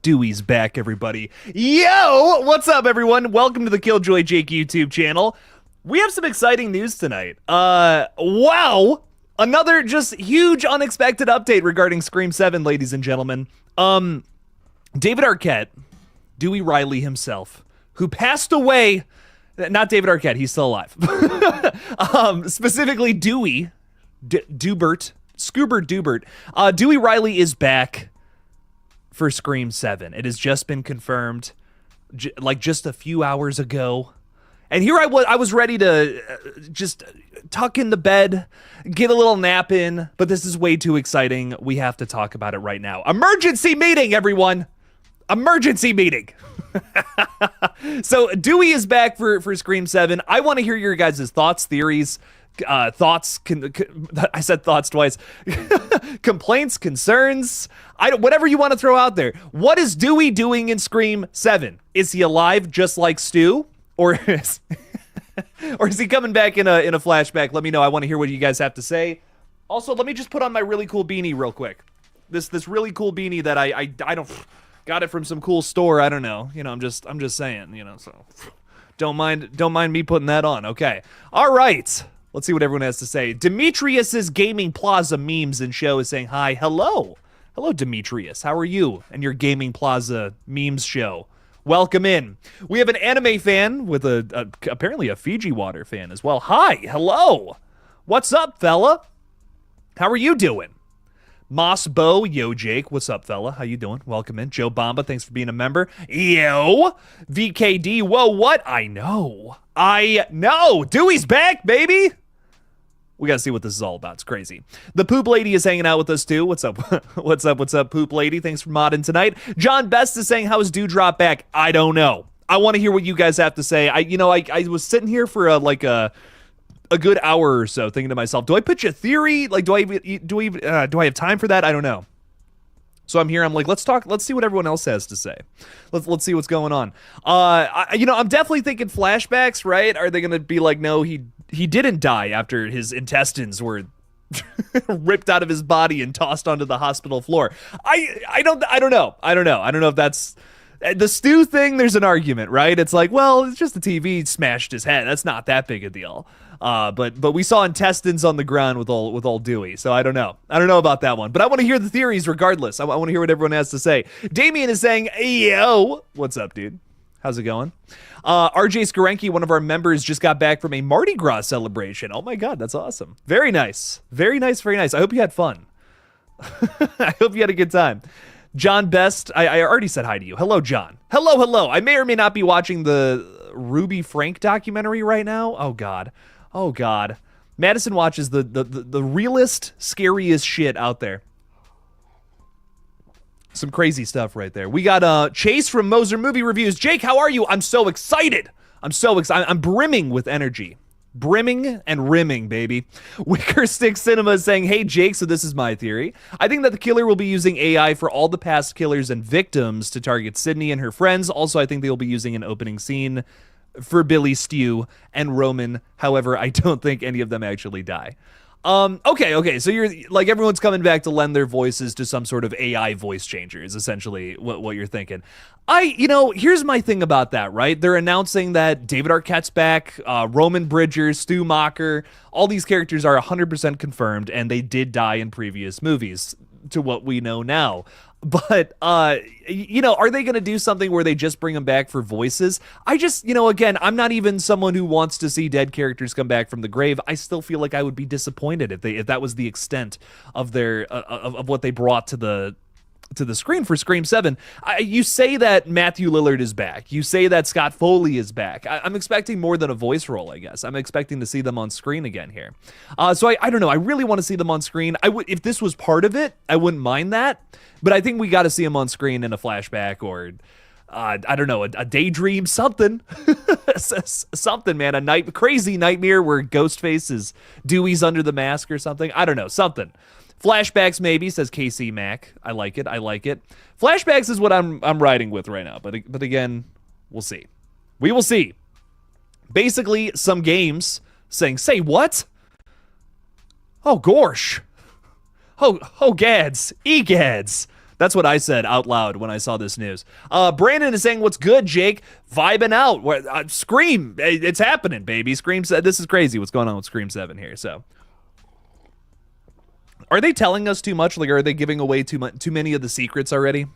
Dewey's back, everybody. Yo! What's up, everyone? Welcome to the KillJoy Jake YouTube channel. We have some exciting news tonight. Wow! Another just huge unexpected update regarding Scream 7, ladies and gentlemen. David Arquette, Dewey Riley himself, who passed away. Not David Arquette, he's still alive. Specifically Dewey, Dubert, Scoobert Dubert. Dewey Riley is back for Scream 7. It has just been confirmed, like just a few hours ago. And here I was ready to just tuck in the bed, get a little nap in, but this is way too exciting. We have to talk about it right now. Emergency meeting, everyone! Emergency meeting! So Dewey is back for Scream 7. I want to hear your guys' thoughts, theories, I said thoughts twice. Complaints, concerns, whatever you want to throw out there. What is Dewey doing in Scream 7? Is he alive just like Stu? Or is he coming back in a flashback? Let me know. I want to hear what you guys have to say. Also, let me just put on my really cool beanie real quick. This really cool beanie that I don't got it from some cool store. I don't know. You know, I'm just saying, you know, so don't mind me putting that on. Okay. All right. Let's see what everyone has to say. Demetrius's Gaming Plaza memes and show is saying hi. Hello. Hello, Demetrius. How are you and your Gaming Plaza memes show? Welcome in. We have an anime fan with apparently a Fiji water fan as well. Hi, hello. What's up, fella? How are you doing? Moss Bo, yo Jake, what's up, fella? How you doing? Welcome in. Joe Bamba, thanks for being a member. Yo, VKD, whoa, what? I know. Dewey's back, baby. We gotta see what this is all about. It's crazy. The Poop Lady is hanging out with us too. What's up? What's up, Poop Lady? Thanks for modding tonight. John Best is saying, how is Dewdrop back? I don't know. I want to hear what you guys have to say. I was sitting here for a good hour or so thinking to myself, do I pitch a theory? Like, do I have time for that? I don't know. So I'm here. I'm like, let's see what everyone else has to say. Let's see what's going on. I'm definitely thinking flashbacks, right? Are they gonna be like, no, he didn't die after his intestines were ripped out of his body and tossed onto the hospital floor? I don't know. I don't know if that's the Stu thing. There's an argument, right? It's like, well, it's just the TV smashed his head. That's not that big a deal. But we saw intestines on the ground with old Dewey, so I don't know about that one. But I want to hear the theories regardless. I want to hear what everyone has to say. Damien is saying, yo, what's up, dude? How's it going? RJ Skarenki, one of our members, just got back from a Mardi Gras celebration. Oh my God, that's awesome. Very nice. Very nice, very nice. I hope you had fun. I hope you had a good time. John Best, I already said hi to you. Hello, John. Hello. I may or may not be watching the Ruby Frank documentary right now. Oh God. Madison watches the realest, scariest shit out there. Some crazy stuff right there. We got Chase from Moser Movie Reviews. Jake, how are you? I'm so excited. I'm brimming with energy. Brimming and rimming, baby. Wicker Stick Cinema is saying, hey, Jake, so this is my theory. I think that the killer will be using AI for all the past killers and victims to target Sydney and her friends. Also, I think they'll be using an opening scene for Billy, Stu, and Roman. However, I don't think any of them actually die. Okay, so you're like, everyone's coming back to lend their voices to some sort of AI voice changer is essentially what you're thinking. Here's my thing about that, right? They're announcing that David Arquette's back, Roman Bridgers, Stu Macher, all these characters are 100% confirmed, and they did die in previous movies, to what we know now. But, are they going to do something where they just bring them back for voices? Again, I'm not even someone who wants to see dead characters come back from the grave. I still feel like I would be disappointed if that was the extent of their, of what they brought to the screen for Scream 7. You say that Matthew Lillard is back. You say that Scott Foley is back. I'm expecting more than a voice role, I guess. I'm expecting to see them on screen again here. So I don't know. I really want to see them on screen. If this was part of it, I wouldn't mind that. But I think we got to see them on screen in a flashback or, I don't know, a daydream, something. Something, man. A crazy nightmare where Ghostface is Dewey's under the mask or something. I don't know. Something. Flashbacks maybe, says KC Mac. I like it. Flashbacks is what I'm riding with right now. But again, we'll see. We will see. Basically, some games saying, say what? Oh, gorsh. Oh, gads. Egads. That's what I said out loud when I saw this news. Brandon is saying, what's good, Jake? Vibing out. Scream. It's happening, baby. Scream. This is crazy what's going on with Scream 7 here. So, are they telling us too much? Like, are they giving away too many of the secrets already?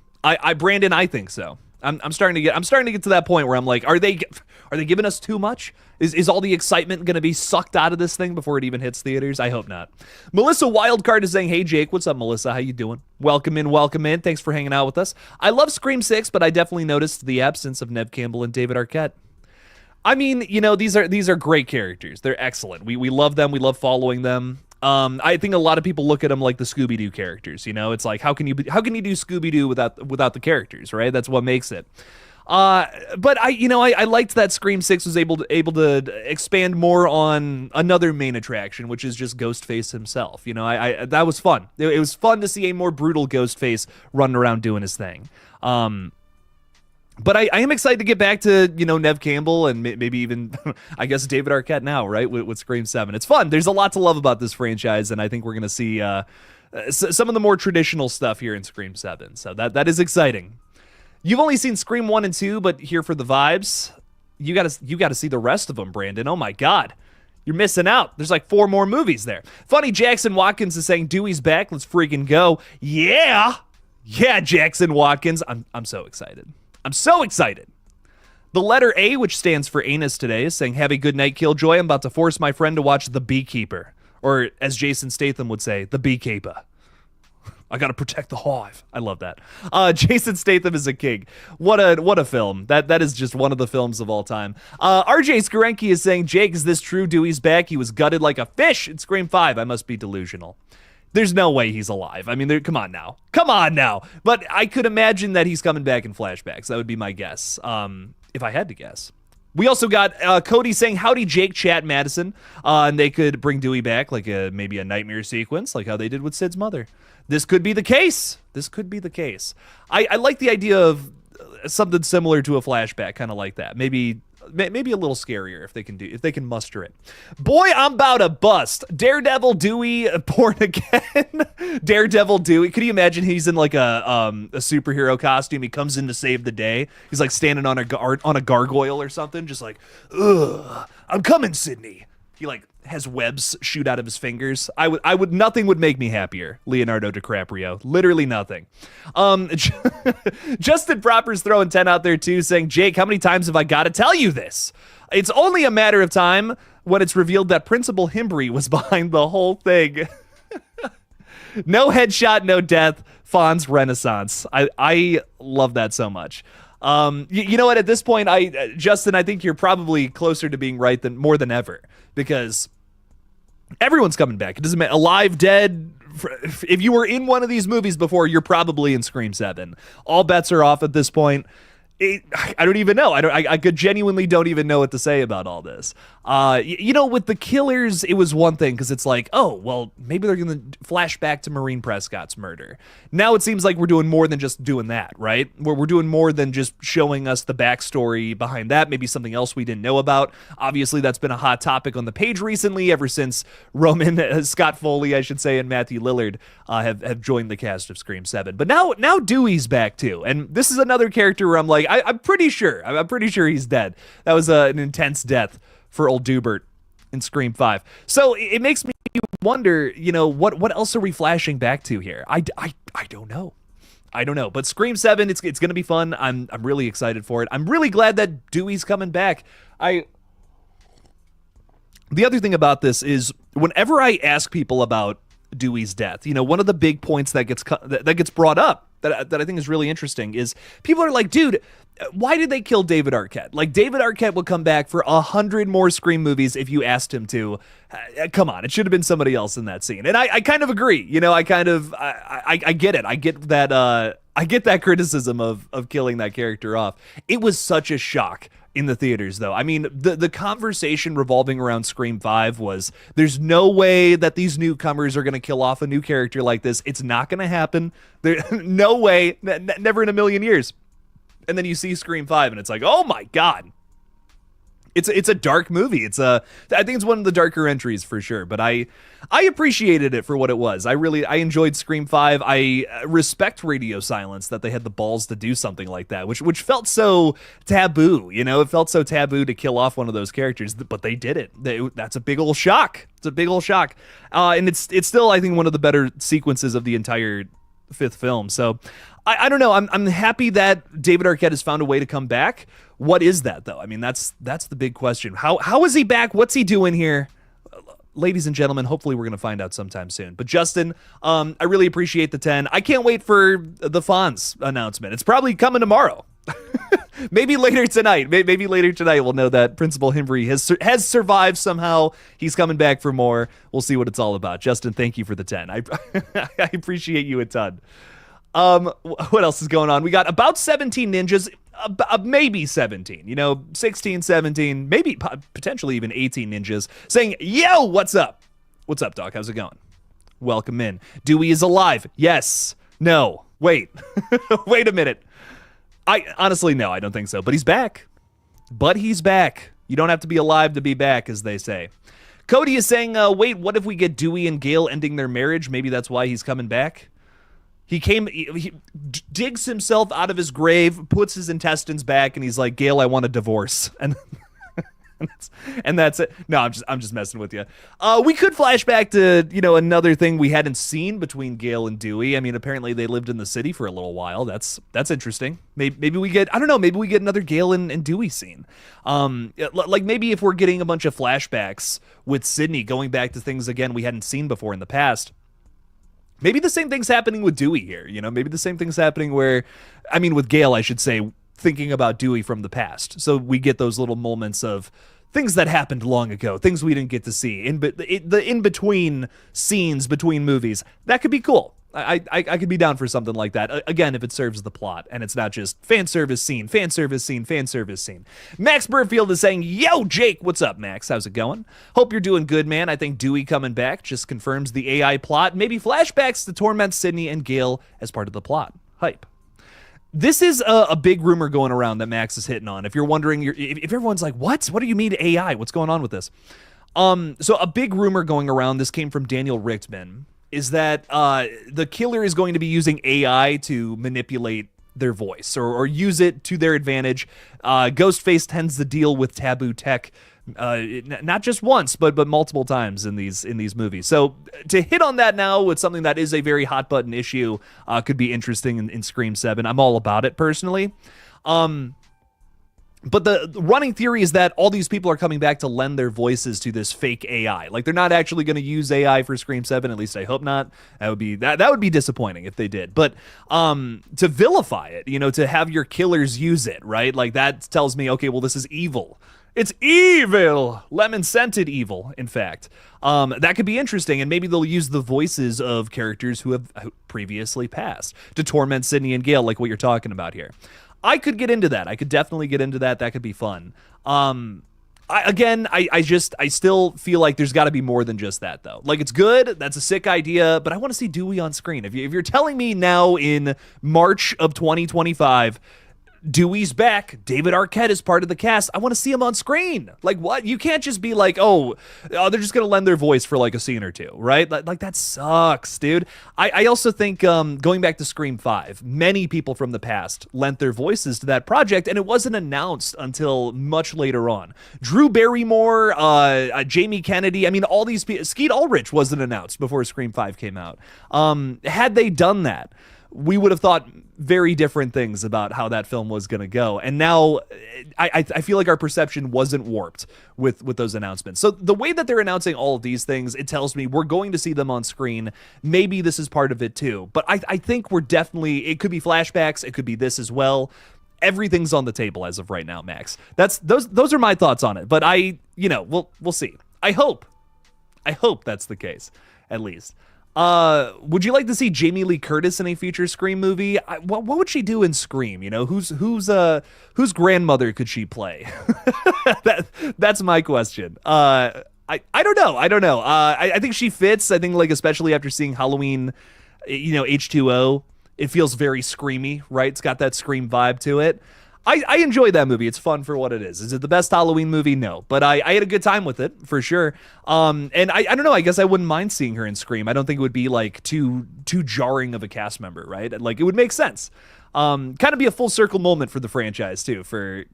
Brandon, I think so. I'm starting to get to that point where I'm like, are they giving us too much? Is all the excitement going to be sucked out of this thing before it even hits theaters? I hope not. Melissa Wildcard is saying, hey Jake, what's up, Melissa? How you doing? Welcome in. Thanks for hanging out with us. I love Scream 6, but I definitely noticed the absence of Neve Campbell and David Arquette. I mean, these are great characters. They're excellent. We love them. We love following them. I think a lot of people look at them like the Scooby-Doo characters. It's like, how can you do Scooby-Doo without the characters, right? That's what makes it. But I liked that Scream 6 was able to expand more on another main attraction, which is just Ghostface himself. That was fun. It was fun to see a more brutal Ghostface running around doing his thing. But I am excited to get back to, Neve Campbell and maybe even, I guess, David Arquette now, right, with Scream 7. It's fun. There's a lot to love about this franchise, and I think we're going to see some of the more traditional stuff here in Scream 7. So that is exciting. You've only seen Scream 1 and 2, but here for the vibes, you got to see the rest of them, Brandon. Oh, my God. You're missing out. There's like 4 more movies there. Funny, Jackson Watkins is saying, Dewey's back. Let's freaking go. Yeah, Jackson Watkins. I'm so excited. I'm so excited. The letter A, which stands for anus today, is saying, have a good night, KillJoy. I'm about to force my friend to watch The Beekeeper. Or, as Jason Statham would say, The Beekeeper. I gotta protect the hive. I love that. Jason Statham is a king. What a film. That is just one of the films of all time. RJ Skarenki is saying, Jake, is this true? Dewey's back. He was gutted like a fish in Scream 5. I must be delusional. There's no way he's alive. I mean, come on now. But I could imagine that he's coming back in flashbacks. That would be my guess, if I had to guess. We also got Cody saying, howdy, Jake, chat, Madison. And they could bring Dewey back, like maybe a nightmare sequence, like how they did with Sid's mother. This could be the case. I like the idea of something similar to a flashback, kind of like that. Maybe a little scarier if they can muster it. Boy, I'm about to bust. Daredevil Dewey born again. Daredevil Dewey. Could you imagine he's in like a superhero costume? He comes in to save the day. He's like standing on a gargoyle or something, just like, ugh, I'm coming, Sydney. He like has webs shoot out of his fingers. Nothing would make me happier. Leonardo DiCaprio. Literally nothing. Justin Proper's throwing 10 out there too, saying, Jake, how many times have I got to tell you this? It's only a matter of time when it's revealed that Principal Himbry was behind the whole thing. No headshot, no death. Fawn's Renaissance. I love that so much. You know what? At this point, Justin, I think you're probably closer to being right more than ever, because everyone's coming back. It doesn't matter, alive, dead. If you were in one of these movies before, you're probably in Scream 7. All bets are off at this point. I don't even know. I could genuinely don't even know what to say about all this. With the killers, it was one thing because it's like, oh, well, maybe they're going to flash back to Maureen Prescott's murder. Now it seems like we're doing more than just doing that, right? We're doing more than just showing us the backstory behind that. Maybe something else we didn't know about. Obviously, that's been a hot topic on the page recently, ever since Scott Foley, I should say, and Matthew Lillard have joined the cast of Scream 7. But now Dewey's back too, and this is another character where I'm like, I'm pretty sure he's dead. That was an intense death for old Dewbert in Scream 5. So it makes me wonder, what else are we flashing back to here? I don't know. But Scream 7, it's going to be fun. I'm really excited for it. I'm really glad that Dewey's coming back. The other thing about this is whenever I ask people about Dewey's death, one of the big points that gets brought up that I think is really interesting is people are like, dude, why did they kill David Arquette? Like, David Arquette will come back for 100 more Scream movies if you asked him to. Come on, it should have been somebody else in that scene. And I kind of agree. I get it. I get that criticism of killing that character off. It was such a shock in the theaters, though. I mean, the conversation revolving around Scream 5 was, there's no way that these newcomers are going to kill off a new character like this. It's not going to happen. No way. Never in a million years. And then you see Scream 5, and it's like, oh my God. It's a dark movie. I think it's one of the darker entries for sure, but I appreciated it for what it was. I enjoyed Scream 5. I respect Radio Silence that they had the balls to do something like that, which felt so taboo, it felt so taboo to kill off one of those characters, but they did it. That's a big old shock. It's a big old shock. And it's still, I think, one of the better sequences of the entire fifth film. So I don't know. I'm happy that David Arquette has found a way to come back. What is that, though? I mean, that's the big question. How is he back? What's he doing here? Ladies and gentlemen, hopefully we're going to find out sometime soon. But Justin, I really appreciate the 10. I can't wait for the Fonz announcement. It's probably coming tomorrow. Maybe later tonight. Maybe later tonight we'll know that Principal Himbry has survived somehow. He's coming back for more. We'll see what it's all about. Justin, thank you for the 10. I appreciate you a ton. What else is going on? We got about 17 ninjas, maybe 17, 16, 17, maybe potentially even 18 ninjas saying, yo, what's up? What's up, Doc? How's it going? Welcome in. Dewey is alive. Yes. No. Wait. Wait a minute. Honestly, no, I don't think so. But he's back. You don't have to be alive to be back, as they say. Cody is saying, wait, what if we get Dewey and Gale ending their marriage? Maybe that's why he's coming back. He digs himself out of his grave, puts his intestines back, and he's like, Gale, I want a divorce. And that's it. No, I'm just messing with you. We could flash back to, another thing we hadn't seen between Gale and Dewey. I mean, apparently they lived in the city for a little while. That's interesting. Maybe we get, I don't know, maybe we get another Gale and Dewey scene. Like maybe if we're getting a bunch of flashbacks with Sydney going back to things again we hadn't seen before in the past. Maybe the same thing's happening with Dewey here, maybe the same thing's happening with Gale, I should say, thinking about Dewey from the past. So we get those little moments of things that happened long ago, things we didn't get to see, the in-between scenes between movies. That could be cool. I could be down for something like that. Again, if it serves the plot and it's not just fan service scene, fan service scene, fan service scene. Max Burfield is saying, yo, Jake, what's up, Max? How's it going? Hope you're doing good, man. I think Dewey coming back just confirms the AI plot. Maybe flashbacks to torment Sydney and Gale as part of the plot. Hype. This is a big rumor going around that Max is hitting on. If you're wondering, if everyone's like, what do you mean AI? What's going on with this? So a big rumor going around, this came from Daniel Richtman, is that the killer is going to be using AI to manipulate their voice or use it to their advantage. Ghostface tends to deal with taboo tech not just once, but multiple times in these movies. So to hit on that now with something that is a very hot button issue could be interesting in Scream 7. I'm all about it personally. But the running theory is that all these people are coming back to lend their voices to this fake AI. Like they're not actually going to use AI for Scream 7. At least I hope not. That would be disappointing if they did. But to vilify it, to have your killers use it, right? Like that tells me, okay, well, this is evil. It's evil, lemon-scented evil, in fact. That could be interesting, and maybe they'll use the voices of characters who have previously passed to torment Sydney and Gale, like what you're talking about here. I could get into that. I could definitely get into that. That could be fun. I still feel like there's got to be more than just that, though. Like, it's good. That's a sick idea, but I want to see Dewey on screen. If you're telling me now in March of 2025, Dewey's back, David Arquette is part of the cast, I want to see him on screen. Like, what? You can't just be like, oh, they're just going to lend their voice for like a scene or two, right? Like that sucks, dude. I also think going back to Scream 5, many people from the past lent their voices to that project, and it wasn't announced until much later on. Drew Barrymore, Jamie Kennedy, I mean, all these people, Skeet Ulrich wasn't announced before Scream 5 came out. Had they done that, we would have thought very different things about how that film was going to go. And now I feel like our perception wasn't warped with those announcements. So the way that they're announcing all of these things, it tells me we're going to see them on screen. Maybe this is part of it too. But I think we're definitely, it could be flashbacks. It could be this as well. Everything's on the table as of right now, Max. Those are my thoughts on it. But we'll see. I hope that's the case, at least. Would you like to see Jamie Lee Curtis in a future Scream movie? What would she do in Scream? Whose grandmother could she play? That's my question. I don't know. I think she fits. I think, like, especially after seeing Halloween, H2O, it feels very screamy, right? It's got that Scream vibe to it. I enjoy that movie. It's fun for what it is. Is it the best Halloween movie? No, but I had a good time with it for sure. And I don't know. I guess I wouldn't mind seeing her in Scream. I don't think it would be like too jarring of a cast member, right? Like it would make sense. Kind of be a full circle moment for the franchise too, for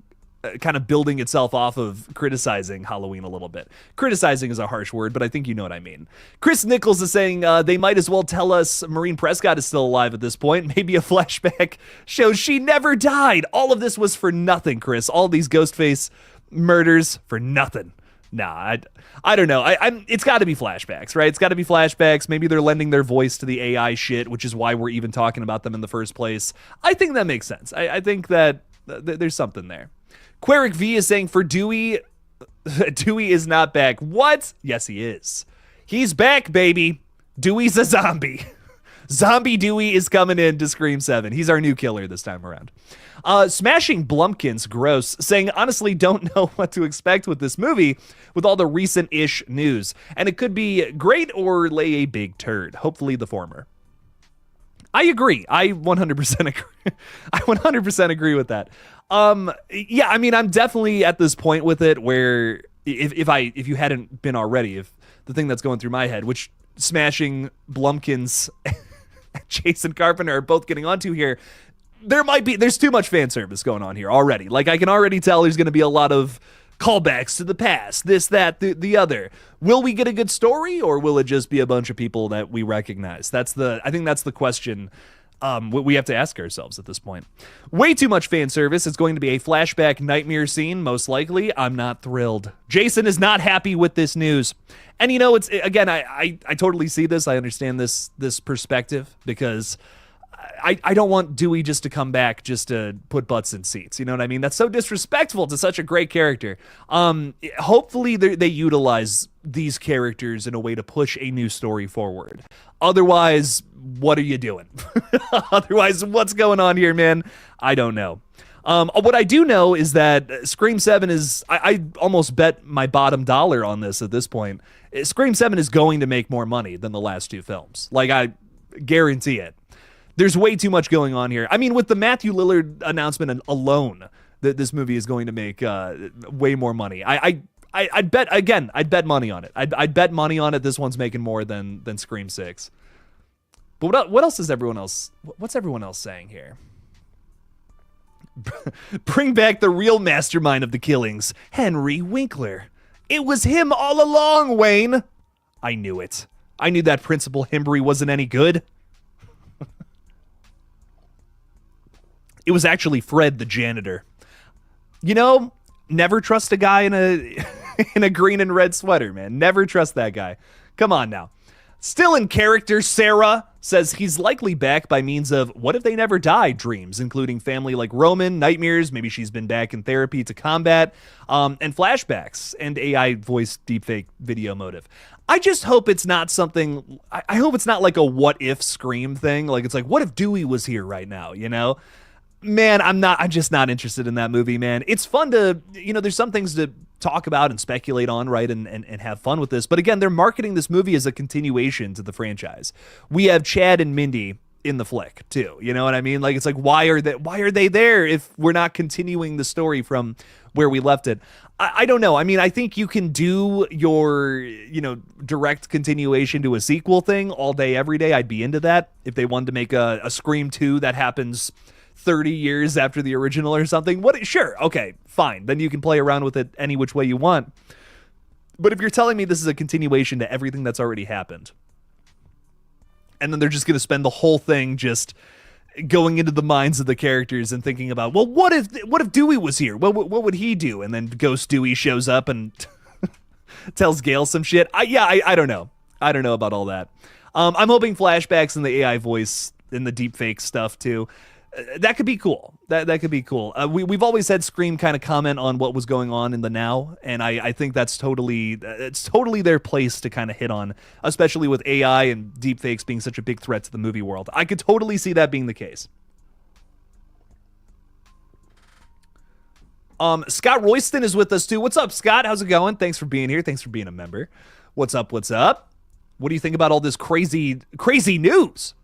kind of building itself off of criticizing Halloween a little bit. Criticizing is a harsh word, but I think you know what I mean. Chris Nichols is saying they might as well tell us Maureen Prescott is still alive at this point. Maybe a flashback shows she never died. All of this was for nothing, Chris. All these Ghostface murders for nothing. Nah, I don't know. It's got to be flashbacks, right? It's got to be flashbacks. Maybe they're lending their voice to the AI shit, which is why we're even talking about them in the first place. I think that makes sense. I think that there's something there. Queric V is saying for Dewey, Dewey is not back. What? Yes, he is. He's back, baby. Dewey's a zombie. Zombie Dewey is coming in to Scream 7. He's our new killer this time around. Smashing Blumpkins, gross, saying, honestly, don't know what to expect with this movie with all the recent-ish news. And it could be great or lay a big turd. Hopefully the former. I agree. I 100% agree. I 100% agree with that. Yeah, I mean, I'm definitely at this point with it where if you hadn't been already, if the thing that's going through my head, which Smashing Blumpkins and Jason Carpenter are both getting onto here, there's too much fan service going on here already. Like, I can already tell there's going to be a lot of callbacks to the past, this, that, the other. Will we get a good story, or will it just be a bunch of people that we recognize? I think that's the question we have to ask ourselves at this point. Way too much fan service. It's going to be a flashback nightmare scene, most likely. I'm not thrilled. Jason is not happy with this news. And you know, it's again, I totally see this. I understand this perspective, because I don't want Dewey just to come back just to put butts in seats. You know what I mean? That's so disrespectful to such a great character. Hopefully they utilize these characters in a way to push a new story forward. Otherwise, what are you doing? Otherwise, what's going on here, man? I don't know. What I do know is that Scream 7 is, I almost bet my bottom dollar on this at this point. Scream 7 is going to make more money than the last two films. Like, I guarantee it. There's way too much going on here. I mean, with the Matthew Lillard announcement alone, that this movie is going to make way more money. I'd bet money on it. I'd bet money on it. This one's making more than Scream 6. But what else is what's everyone else saying here? Bring back the real mastermind of the killings, Henry Winkler. It was him all along, Wayne. I knew it. I knew that Principal Hembry wasn't any good. It was actually Fred, the janitor. You know, never trust a guy in a green and red sweater, man. Never trust that guy. Come on now. Still in character, Sarah says he's likely back by means of what if they never die dreams, including family like Roman, nightmares, maybe she's been back in therapy to combat, and flashbacks and AI voice deepfake video motive. I just hope it's not something, I hope it's not like a what if Scream thing. Like, it's like, what if Dewey was here right now, you know? Man, I'm just not interested in that movie, man. It's fun to, you know, there's some things to talk about and speculate on, right, and have fun with this. But again, they're marketing this movie as a continuation to the franchise. We have Chad and Mindy in the flick too. You know what I mean? Like, it's like, why are they there if we're not continuing the story from where we left it? I don't know. I mean, I think you can do your, you know, direct continuation to a sequel thing all day, every day. I'd be into that. If they wanted to make a Scream 2 that happens 30 years after the original or something. Sure, okay, fine. Then you can play around with it any which way you want. But if you're telling me this is a continuation to everything that's already happened, and then they're just going to spend the whole thing just going into the minds of the characters and thinking about, well, what if Dewey was here? What would he do? And then Ghost Dewey shows up and tells Gale some shit. I don't know. I don't know about all that. I'm hoping flashbacks and the AI voice and the deepfake stuff too. That could be cool. That could be cool. We've always had Scream kind of comment on what was going on in the now, and I think it's totally their place to kind of hit on, especially with AI and deepfakes being such a big threat to the movie world. I could totally see that being the case. Scott Royston is with us too. What's up, Scott? How's it going? Thanks for being here. Thanks for being a member. What's up? What's up? What do you think about all this crazy news?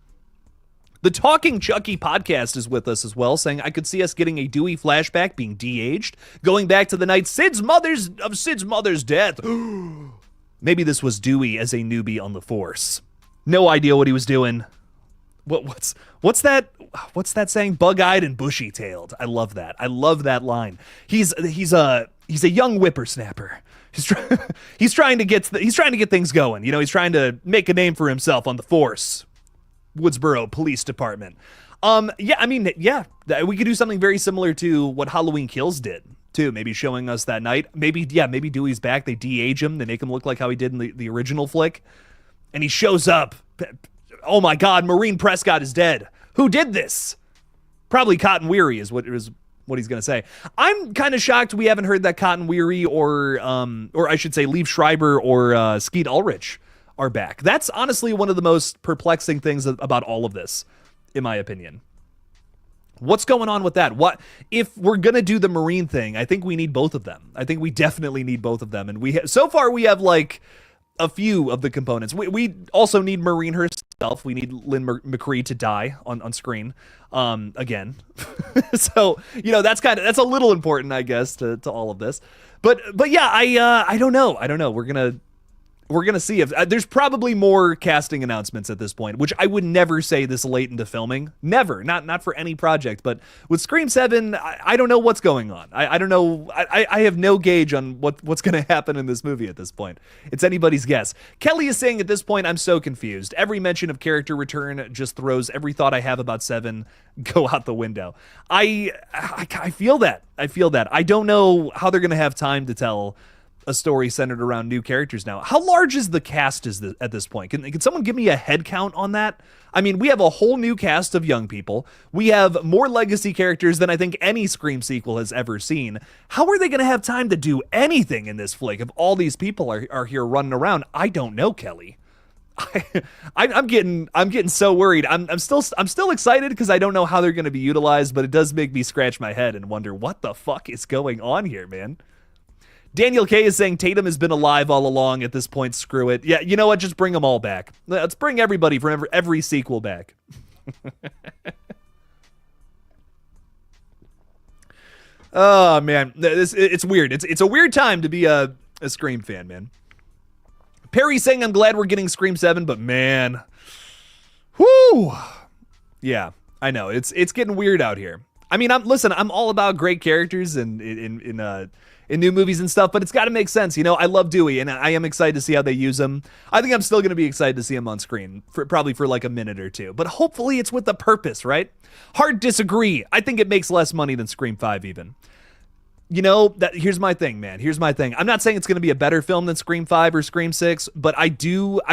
The Talking Chucky podcast is with us as well, saying, I could see us getting a Dewey flashback, being de-aged, going back to the night Sid's mother's death. Maybe this was Dewey as a newbie on the Force. No idea what he was doing. What's that saying? Bug-eyed and bushy-tailed. I love that. I love that line. He's a young whippersnapper. He's trying to get things going. You know, he's trying to make a name for himself on the Force. Woodsboro Police Department. Yeah, we could do something very similar to what Halloween Kills did too. Maybe showing us that night. Maybe Dewey's back. They de-age him. They make him look like how he did in the original flick, and he shows up. Oh my God, Maureen Prescott is dead. Who did this? Probably Cotton Weary is what he's gonna say. I'm kind of shocked we haven't heard that Cotton Weary or I should say Liev Schreiber or Skeet Ulrich are back. That's honestly one of the most perplexing things about all of this, in my opinion. What's going on with that? What if we're gonna do the Marine thing? I think we need both of them. I think we definitely need both of them, and so far we have like a few of the components. We also need Marine herself. We need Lynn McCree to die on screen again. So that's a little important, I guess, to all of this. But yeah, I don't know. We're gonna see if there's probably more casting announcements at this point, which I would never say this late into filming. Never, not for any project. But with Scream 7, I don't know what's going on. I don't know. I have no gauge on what's gonna happen in this movie at this point. It's anybody's guess. Kelly is saying at this point, I'm so confused. Every mention of character return just throws every thought I have about 7 go out the window. I feel that. I don't know how they're gonna have time to tell a story centered around new characters now. How large is the cast at this point? Can someone give me a head count on that? I mean, we have a whole new cast of young people. We have more legacy characters than I think any Scream sequel has ever seen. How are they going to have time to do anything in this flick if all these people are here running around? I don't know, Kelly. I'm getting so worried. I'm still excited because I don't know how they're going to be utilized, but it does make me scratch my head and wonder what the fuck is going on here, man. Daniel K is saying Tatum has been alive all along. At this point, screw it. Yeah, you know what? Just bring them all back. Let's bring everybody from every sequel back. Oh, man. It's weird. It's a weird time to be a Scream fan, man. Perry saying, I'm glad we're getting Scream 7, but man. Whoo! Yeah, I know. It's getting weird out here. I mean, I'm all about great characters in new movies and stuff, but it's got to make sense. I love Dewey, and I am excited to see how they use him. I think I'm still going to be excited to see him on screen, probably for like a minute or two. But hopefully it's with a purpose, right? Hard disagree. I think it makes less money than Scream 5 even. Here's my thing, man. Here's my thing. I'm not saying it's going to be a better film than Scream 5 or Scream 6, but I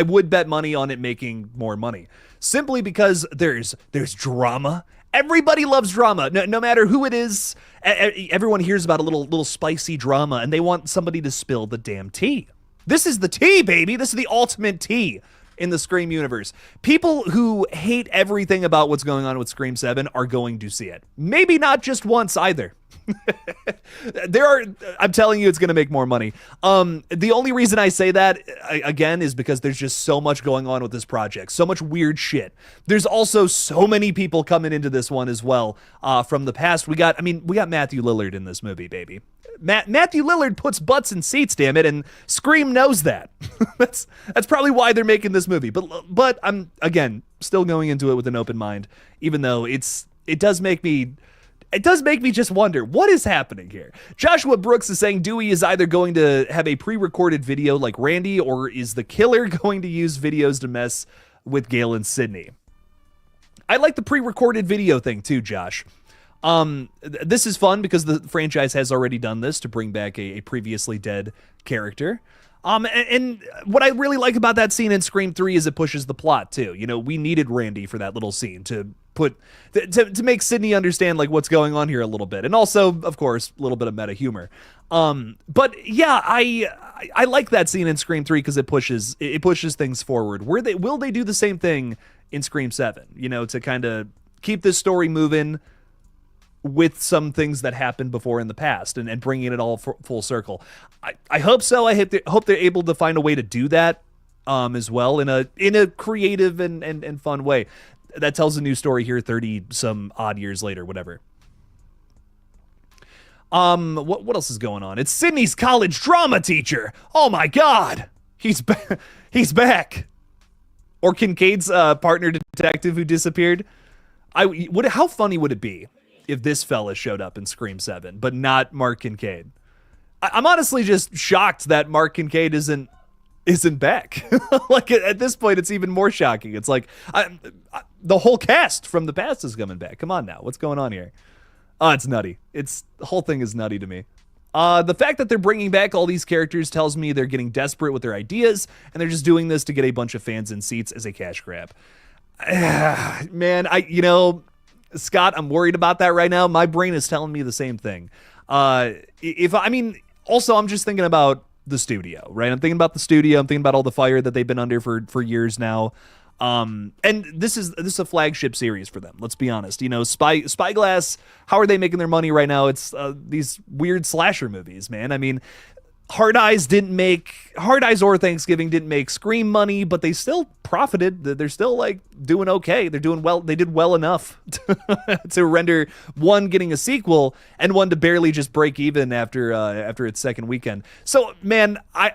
would bet money on it making more money. Simply because there's drama. Everybody loves drama, no matter who it is. Everyone hears about a little spicy drama, and they want somebody to spill the damn tea. This is the tea, baby. This is the ultimate tea in the Scream universe. People who hate everything about what's going on with Scream 7 are going to see it. Maybe not just once either. I'm telling you, it's going to make more money. The only reason I say that, again, is because there's just so much going on with this project. So much weird shit. There's also so many people coming into this one as well from the past. We got Matthew Lillard in this movie, baby. Matthew Lillard puts butts in seats, damn it, and Scream knows that. That's probably why they're making this movie. But I'm, again, still going into it with an open mind, even though it does make me just wonder, what is happening here? Joshua Brooks is saying Dewey is either going to have a pre-recorded video like Randy, or is the killer going to use videos to mess with Gail and Sydney? I like the pre-recorded video thing too, Josh. This is fun because the franchise has already done this to bring back a previously dead character. And what I really like about that scene in Scream 3 is it pushes the plot too. We needed Randy for that little scene to make Sydney understand like what's going on here a little bit, and also, of course, a little bit of meta humor. But yeah, I like that scene in Scream 3 because it pushes things forward. Will they do the same thing in Scream 7? To kind of keep this story moving with some things that happened before in the past and bringing it all full circle. I hope so. I hope they're able to find a way to do that as well in a creative and fun way. that tells a new story here 30 some odd years later, whatever. What else is going on? It's Sydney's college drama teacher. Oh my God, he's back. Or Kincaid's partner detective who disappeared. How funny would it be if this fella showed up in Scream 7, but not Mark Kincaid? I'm honestly just shocked that Mark Kincaid isn't back. Like at this point, it's even more shocking. It's like the whole cast from the past is coming back. Come on now, what's going on here? Oh, it's nutty. The whole thing is nutty to me. The fact that they're bringing back all these characters tells me they're getting desperate with their ideas, and they're just doing this to get a bunch of fans in seats as a cash grab. Man, Scott, I'm worried about that right now. My brain is telling me the same thing. Also, I'm just thinking about the studio, right? I'm thinking about the studio. I'm thinking about all the fire that they've been under for years now. And this is a flagship series for them. Let's be honest. Spyglass, how are they making their money right now? It's these weird slasher movies, man. I mean, Hard Eyes or Thanksgiving didn't make Scream money, but they still profited. They're still like doing okay. They're doing well. They did well enough to render one getting a sequel and one to barely just break even after its second weekend. So, man, I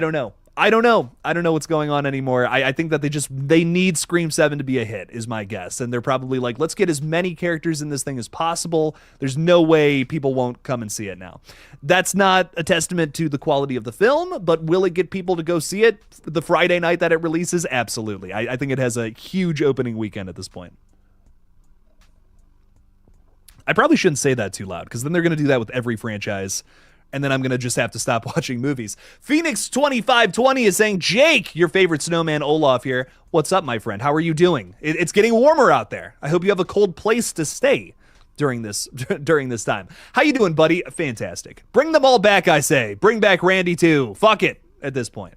don't know. I don't know what's going on anymore. I think that they need Scream 7 to be a hit, is my guess. And they're probably like, let's get as many characters in this thing as possible. There's no way people won't come and see it now. That's not a testament to the quality of the film, but will it get people to go see it the Friday night that it releases? Absolutely. I think it has a huge opening weekend at this point. I probably shouldn't say that too loud, because then they're going to do that with every franchise. And then I'm going to just have to stop watching movies. Phoenix2520 is saying, Jake, your favorite snowman Olaf here. What's up, my friend? How are you doing? It's getting warmer out there. I hope you have a cold place to stay during this time. How you doing, buddy? Fantastic. Bring them all back, I say. Bring back Randy, too. Fuck it at this point.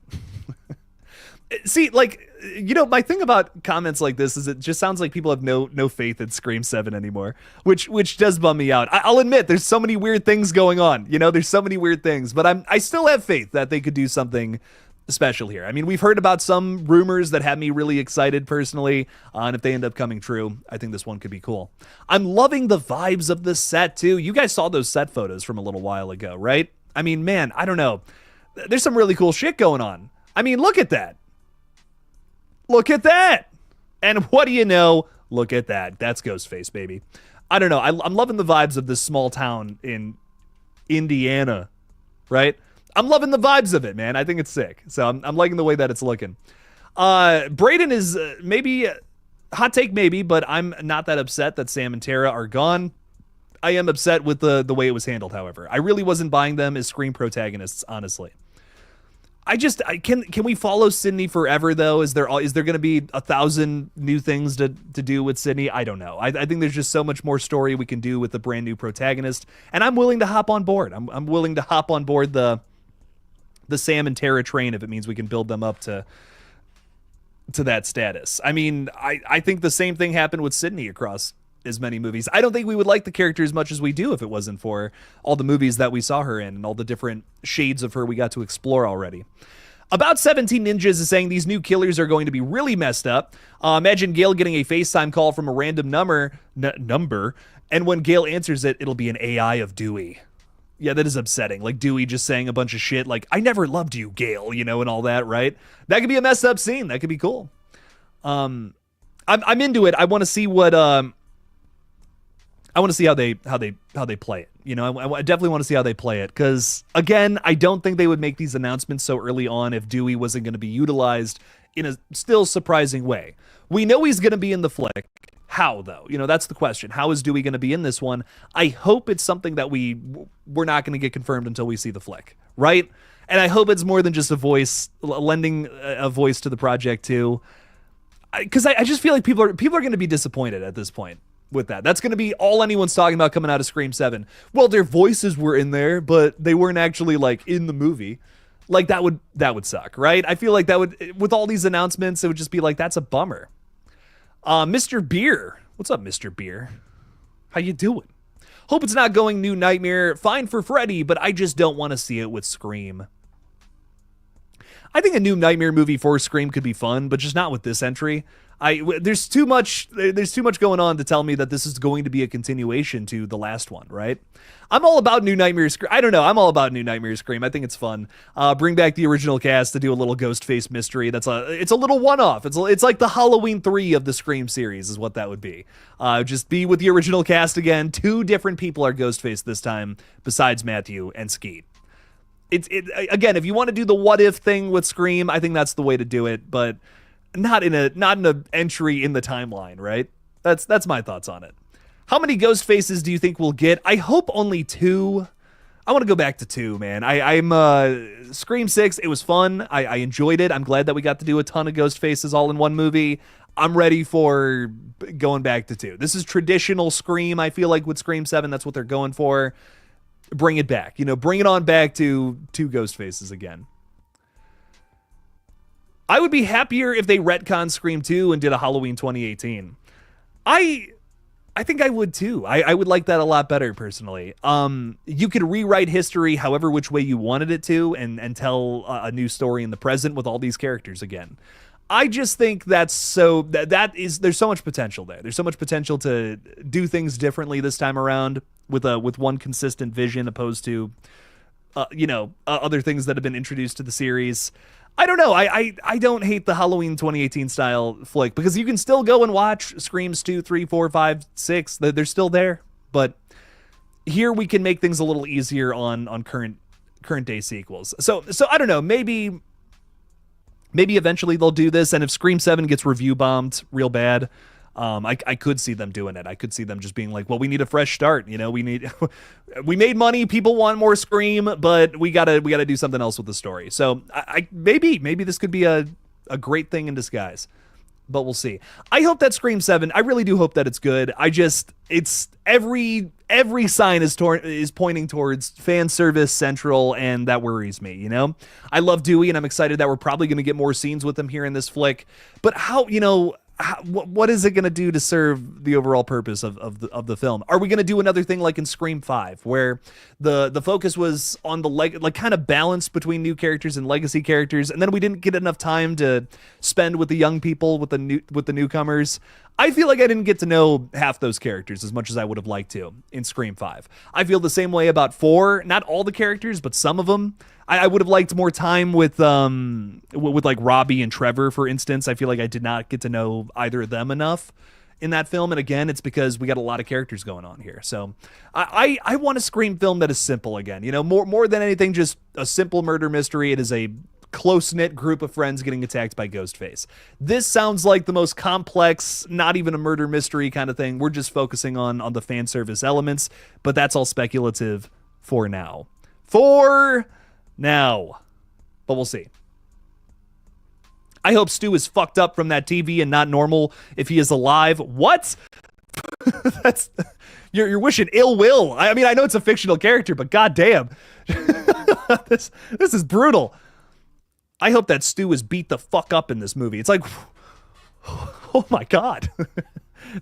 See, my thing about comments like this is it just sounds like people have no faith in Scream 7 anymore, which does bum me out. I'll admit there's so many weird things going on. There's so many weird things, but I still have faith that they could do something special here. I mean, we've heard about some rumors that have me really excited personally, and if they end up coming true, I think this one could be cool. I'm loving the vibes of the set too. You guys saw those set photos from a little while ago, right? I mean, man, I don't know. There's some really cool shit going on. I mean, look at that. Look at that. And what do you know? Look at that. That's Ghostface, baby. I don't know. I'm loving the vibes of this small town in Indiana, right? I'm loving the vibes of it, man. I think it's sick. So I'm liking the way that it's looking. Brayden is maybe, hot take maybe, but I'm not that upset that Sam and Tara are gone. I am upset with the way it was handled, however. I really wasn't buying them as Scream protagonists, honestly. Can we follow Sydney forever though? Is there going to be 1,000 new things to do with Sydney? I don't know. I think there's just so much more story we can do with the brand new protagonist, and I'm willing to hop on board. I'm willing to hop on board the Sam and Tara train if it means we can build them up to that status. I mean, I think the same thing happened with Sydney across as many movies. I don't think we would like the character as much as we do if it wasn't for all the movies that we saw her in and all the different shades of her we got to explore already. About 17 Ninjas is saying these new killers are going to be really messed up. Imagine Gail getting a FaceTime call from a random number, and when Gail answers it, it'll be an AI of Dewey. Yeah, that is upsetting. Like Dewey just saying a bunch of shit like, I never loved you, Gail, and all that, right? That could be a messed up scene. That could be cool. I'm into it. I want to see what I want to see how they play it. I definitely want to see how they play it because, again, I don't think they would make these announcements so early on if Dewey wasn't going to be utilized in a still surprising way. We know he's going to be in the flick. How, though? That's the question. How is Dewey going to be in this one? I hope it's something that we're not going to get confirmed until we see the flick, right? And I hope it's more than just a voice, lending a voice to the project, too. Because I just feel like people are going to be disappointed at this point with that. That's going to be all anyone's talking about coming out of Scream 7. Well, their voices were in there, but they weren't actually in the movie. That would suck, right? I feel like that would, with all these announcements, it would just be that's a bummer. Mr. Beer. What's up, Mr. Beer? How you doing? Hope it's not going New Nightmare. Fine for Freddy, but I just don't want to see it with Scream. I think a New Nightmare movie for Scream could be fun, but just not with this entry. There's too much going on to tell me that this is going to be a continuation to the last one, right? I'm all about New Nightmare Scream. I don't know. I'm all about New Nightmare Scream. I think it's fun. Bring back the original cast to do a little Ghostface mystery. It's a little one-off. It's like the Halloween 3 of the Scream series is what that would be. Just be with the original cast again. 2 different people are Ghostface this time besides Matthew and Skeet. Again, if you want to do the what if thing with Scream, I think that's the way to do it, but not in a entry in the timeline, right? That's my thoughts on it. How many ghost faces do you think we'll get? I hope only 2. I want to go back to 2, man. I'm Scream 6. It was fun. I enjoyed it. I'm glad that we got to do a ton of ghost faces all in one movie. I'm ready for going back to 2. This is traditional Scream. I feel like with Scream 7, that's what they're going for. Bring it back. Bring it on back to 2 ghost faces again. I would be happier if they retconned Scream 2 and did a Halloween 2018. I think I would too. I would like that a lot better personally. You could rewrite history however which way you wanted it to and tell a new story in the present with all these characters again. I just think there's so much potential there. There's so much potential to do things differently this time around with one consistent vision opposed to other things that have been introduced to the series. I don't know. I don't hate the Halloween 2018 style flick because you can still go and watch Screams 2, 3, 4, 5, 6. They're still there. But here we can make things a little easier on current day sequels. So I don't know. Maybe eventually they'll do this. And if Scream 7 gets review bombed real bad, I could see them doing it. I could see them just being like, well, we need a fresh start. We made money. People want more Scream, but we gotta do something else with the story. So maybe this could be a great thing in disguise, but we'll see. I hope that Scream 7, I really do hope that it's good. It's every sign is pointing towards fan service central, and that worries me. I love Dewey, and I'm excited that we're probably going to get more scenes with him here in this flick. But what is it going to do to serve the overall purpose of the film? Are we going to do another thing like in Scream 5 where the focus was on the kind of balance between new characters and legacy characters, and then we didn't get enough time to spend with the young people, with the newcomers? I feel like I didn't get to know half those characters as much as I would have liked to in Scream 5. I feel the same way about 4, not all the characters, but some of them. I would have liked more time with like Robbie and Trevor, for instance. I feel like I did not get to know either of them enough in that film. And again, it's because we got a lot of characters going on here. So I want a Scream film that is simple again. More than anything, just a simple murder mystery. It is a close-knit group of friends getting attacked by Ghostface. This sounds like the most complex, not even a murder mystery kind of thing. We're just focusing on the fan service elements, but that's all speculative for now. But we'll see. I hope Stu is fucked up from that TV and not normal if he is alive. What? You're wishing ill will. I mean, I know it's a fictional character, but goddamn, this is brutal. I hope that Stu is beat the fuck up in this movie. It's like, oh my god.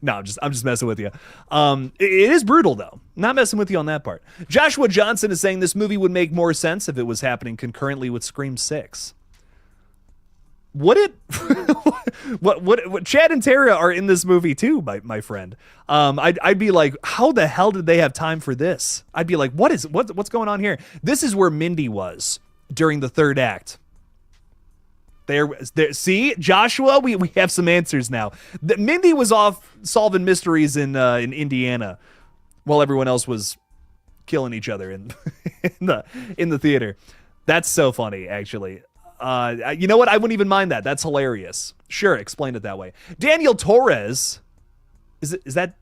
No, I'm just messing with you. It is brutal though. Not messing with you on that part. Joshua Johnson is saying this movie would make more sense if it was happening concurrently with Scream 6. Would it? what Chad and Tara are in this movie too, my friend. I'd be like, how the hell did they have time for this? I'd be like, what's going on here? This is where Mindy was during the third act. There, see, Joshua, we have some answers now. Mindy was off solving mysteries in Indiana, while everyone else was killing each other in the theater. That's so funny, actually. You know what? I wouldn't even mind that. That's hilarious. Sure, explain it that way. Daniel Torres, is that?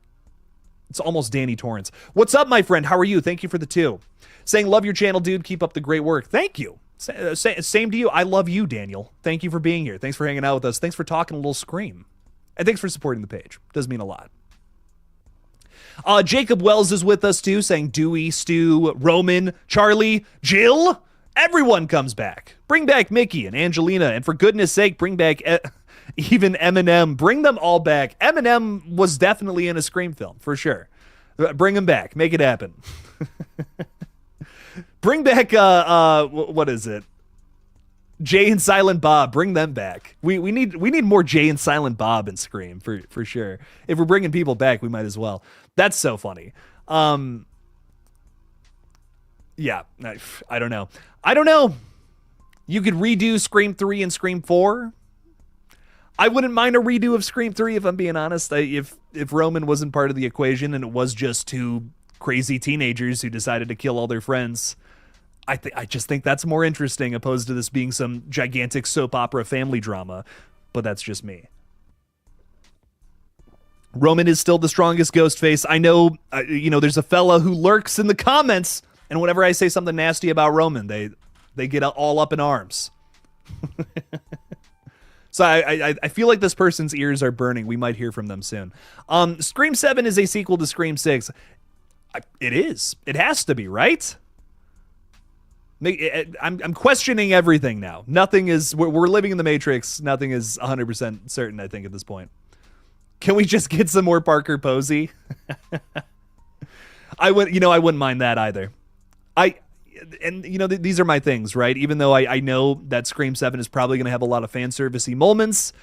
It's almost Danny Torrance. What's up, my friend? How are you? Thank you for the 2. Saying love your channel, dude. Keep up the great work. Thank you. Same to you. I love you, Daniel. Thank you for being here. Thanks for hanging out with us. Thanks for talking a little Scream. And thanks for supporting the page. Does mean a lot. Jacob Wells is with us too, saying Dewey, Stu, Roman, Charlie, Jill. Everyone comes back. Bring back Mickey and Angelina. And for goodness sake, bring back even Eminem. Bring them all back. Eminem was definitely in a Scream film, for sure. Bring him back. Make it happen. Bring back, what is it? Jay and Silent Bob, bring them back. We need more Jay and Silent Bob in Scream for sure. If we're bringing people back, we might as well. That's so funny. Yeah, I don't know. You could redo Scream 3 and Scream 4. I wouldn't mind a redo of Scream 3 if I'm being honest. If Roman wasn't part of the equation and it was just two crazy teenagers who decided to kill all their friends, I just think that's more interesting opposed to this being some gigantic soap opera family drama. But that's just me. Roman is still the strongest Ghostface. I know, there's a fella who lurks in the comments, and whenever I say something nasty about Roman, they get all up in arms. So I feel like this person's ears are burning. We might hear from them soon. Scream 7 is a sequel to Scream 6. It is. It has to be, right? I'm questioning everything now. Nothing is... We're living in the Matrix. Nothing is 100% certain, I think, at this point. Can we just get some more Parker Posey? I wouldn't mind that either. These are my things, right? Even though I know that Scream 7 is probably going to have a lot of fan servicey moments,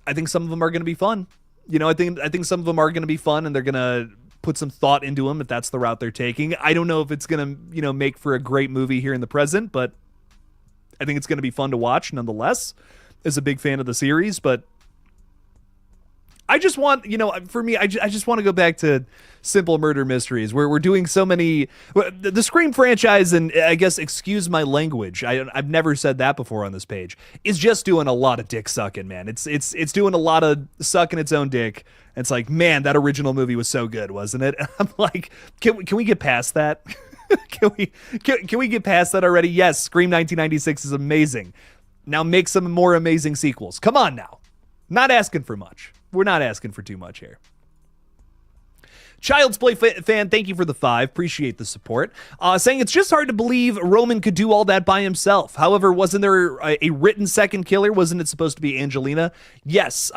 I think some of them are going to be fun. I think some of them are going to be fun, and they're going to put some thought into them if that's the route they're taking. I don't know if it's going to, make for a great movie here in the present, but I think it's going to be fun to watch nonetheless. As a big fan of the series, but I just want, for me, I just want to go back to simple murder mysteries where we're doing so many. The Scream franchise, and I guess, excuse my language, I've never said that before on this page, is just doing a lot of dick sucking, man. It's doing a lot of sucking its own dick. It's like, man, that original movie was so good, wasn't it? I'm like, can we get past that? Can we get past that already? Yes, Scream 1996 is amazing. Now make some more amazing sequels. Come on now. Not asking for much. We're not asking for too much here. Child's Play fan, thank you for the 5. Appreciate the support. Saying it's just hard to believe Roman could do all that by himself. However, wasn't there a written second killer? Wasn't it supposed to be Angelina? Yes.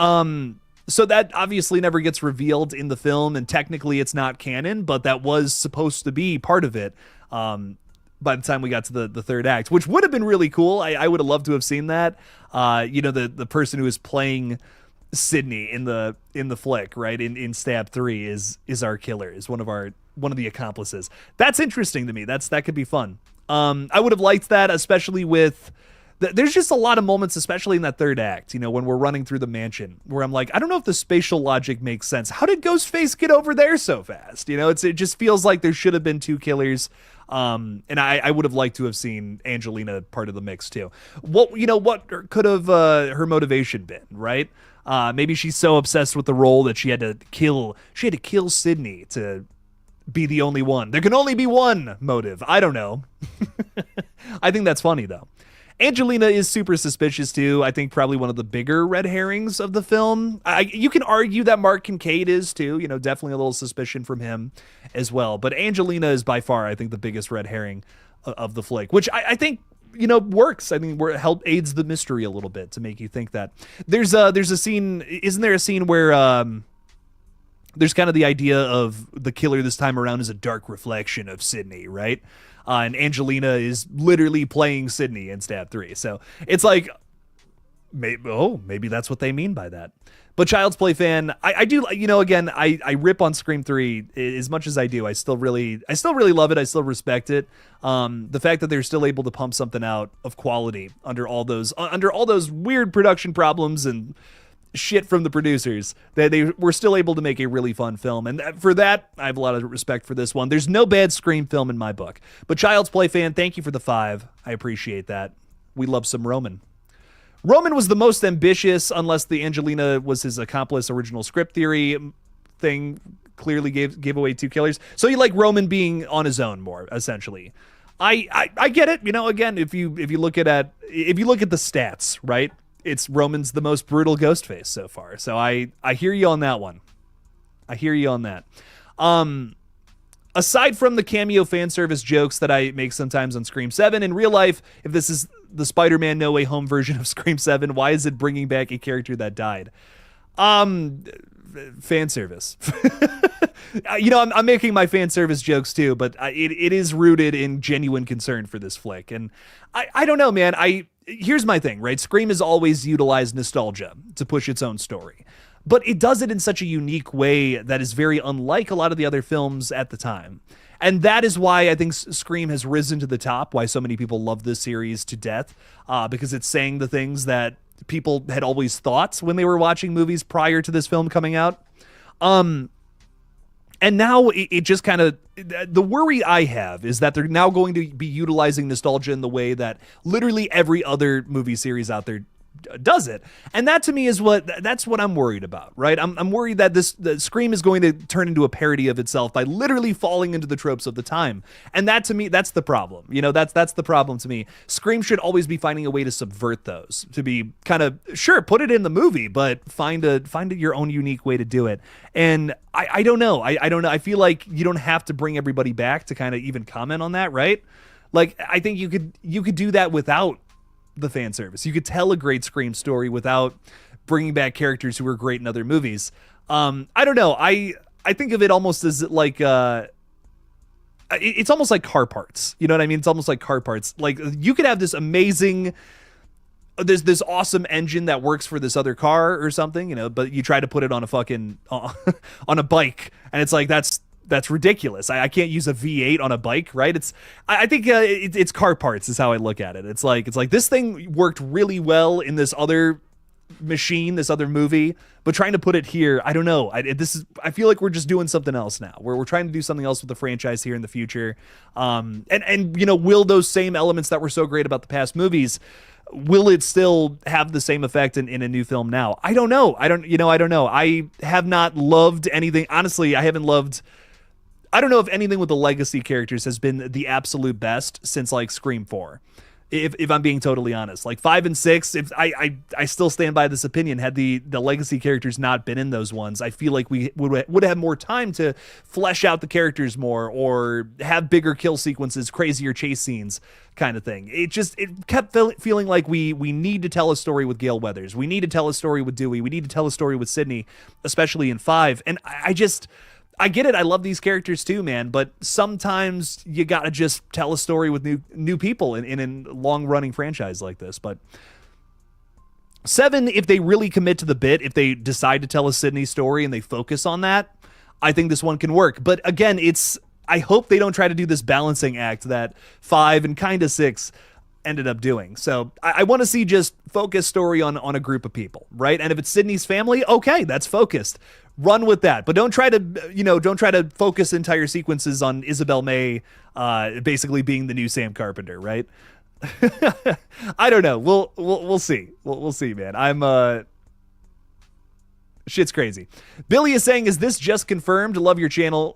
So that obviously never gets revealed in the film, and technically it's not canon, but that was supposed to be part of it. By the time we got to the third act, which would have been really cool. I would have loved to have seen that. The person who is playing Sydney in the flick, right, in Stab 3 is our killer, is one of the accomplices. That's interesting to me. That could be fun. I would have liked that, especially with there's just a lot of moments, especially in that third act, when we're running through the mansion, where I'm like, I don't know if the spatial logic makes sense. How did Ghostface get over there so fast? It just feels like there should have been two killers. And I would have liked to have seen Angelina part of the mix too. What could have her motivation been, right? Maybe she's so obsessed with the role that she had to kill Sydney to be the only one. There can only be one motive. I don't know. I think that's funny though. Angelina is super suspicious too. I think probably one of the bigger red herrings of the film. You can argue that Mark Kincaid is too. Definitely a little suspicion from him as well. But Angelina is by far, I think, the biggest red herring of the flick, which I think works. I mean, aids the mystery a little bit to make you think that. There's a scene. Isn't there a scene where there's kind of the idea of the killer this time around is a dark reflection of Sydney, right? And Angelina is literally playing Sydney in Stab 3. So it's like, maybe that's what they mean by that. But Child's Play fan, I do, again, I rip on Scream 3 as much as I do. I still really love it. I still respect it. The fact that they're still able to pump something out of quality under all those weird production problems and shit from the producers, that they were still able to make a really fun film, and for that I have a lot of respect for this one. There's no bad Scream film in my book. But Child's Play fan, thank you for the 5. I appreciate that. We love some Roman. Roman was the most ambitious, unless the Angelina was his accomplice. Original script theory thing clearly gave away two killers. So you like Roman being on his own more, essentially. I get it. Again, if you look at the stats, right? It's Roman's the most brutal Ghostface so far. So I hear you on that one. I hear you on that. Aside from the cameo fan service jokes that I make sometimes on Scream 7, in real life, if this is the Spider-Man No Way Home version of Scream 7, why is it bringing back a character that died? Fan service. I'm making my fan service jokes too, but it is rooted in genuine concern for this flick. And I don't know, man. here's my thing, right? Scream has always utilized nostalgia to push its own story, but it does it in such a unique way that is very unlike a lot of the other films at the time. And that is why I think Scream has risen to the top, why so many people love this series to death, because it's saying the things that people had always thought when they were watching movies prior to this film coming out. And now it just kind of, the worry I have is that they're now going to be utilizing nostalgia in the way that literally every other movie series out there does it. And that to me is that's what I'm worried about, right? I'm worried that the Scream is going to turn into a parody of itself by literally falling into the tropes of the time. And that to me, that's the problem. You know, that's the problem to me. Scream should always be finding a way to subvert those, to be kind of, sure, put it in the movie, but find your own unique way to do it. And I don't know. I don't know. I feel like you don't have to bring everybody back to kind of even comment on that, right? Like, I think you could do that without the fan service. You could tell a great Scream story without bringing back characters who were great in other movies. I don't know. I think of it almost as like it's almost like car parts. You know what I mean? It's almost like car parts. Like, you could have this amazing, there's this awesome engine that works for this other car or something, you know, but you try to put it on a fucking on a bike, and it's like that's ridiculous. I can't use a V8 on a bike, right? I think it's car parts is how I look at it. It's like this thing worked really well in this other machine, this other movie, but trying to put it here, I don't know. I feel like we're just doing something else now. We're trying to do something else with the franchise here in the future. And you know, will those same elements that were so great about the past movies, will it still have the same effect in a new film now? I don't know. I don't know. I have not loved anything. Honestly, I don't know if anything with the legacy characters has been the absolute best since like Scream 4. If I'm being totally honest, like 5 and 6, if I still stand by this opinion. Had the legacy characters not been in those ones, I feel like we would have more time to flesh out the characters more, or have bigger kill sequences, crazier chase scenes, kind of thing. It kept feeling like we need to tell a story with Gale Weathers. We need to tell a story with Dewey. We need to tell a story with Sydney, especially in 5. And I get it. I love these characters too, man. But sometimes you gotta just tell a story with new people in a long-running franchise like this. But 7, if they really commit to the bit, if they decide to tell a Sydney story and they focus on that, I think this one can work. But again, I hope they don't try to do this balancing act that 5 and kind of 6 ended up doing. So I want to see just focused story on a group of people, right? And if it's Sydney's family, okay, that's focused. Run with that, but don't try to focus entire sequences on Isabel May basically being the new Sam Carpenter, right? I don't know. We'll see. We'll see, man. Shit's crazy. Billy is saying, is this just confirmed? Love your channel,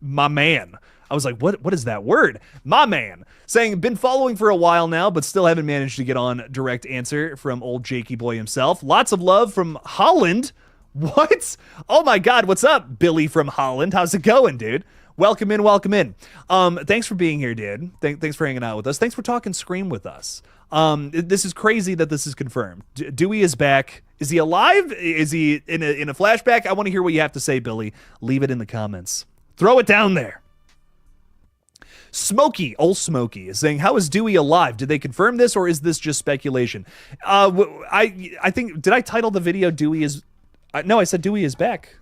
my man. I was like, what is that word? My man. Saying, been following for a while now, but still haven't managed to get on direct answer from old Jakey boy himself. Lots of love from Holland. What? Oh my God, what's up, Billy from Holland? How's it going, dude? Welcome in, welcome in. Thanks for being here, dude. Thanks for hanging out with us. Thanks for talking Scream with us. This is crazy that this is confirmed. Dewey is back. Is he alive? Is he in a flashback? I want to hear what you have to say, Billy. Leave it in the comments. Throw it down there. Old Smokey is saying, how is Dewey alive? Did they confirm this, or is this just speculation? I think, did I title the video Dewey is... No, I said Dewey is back.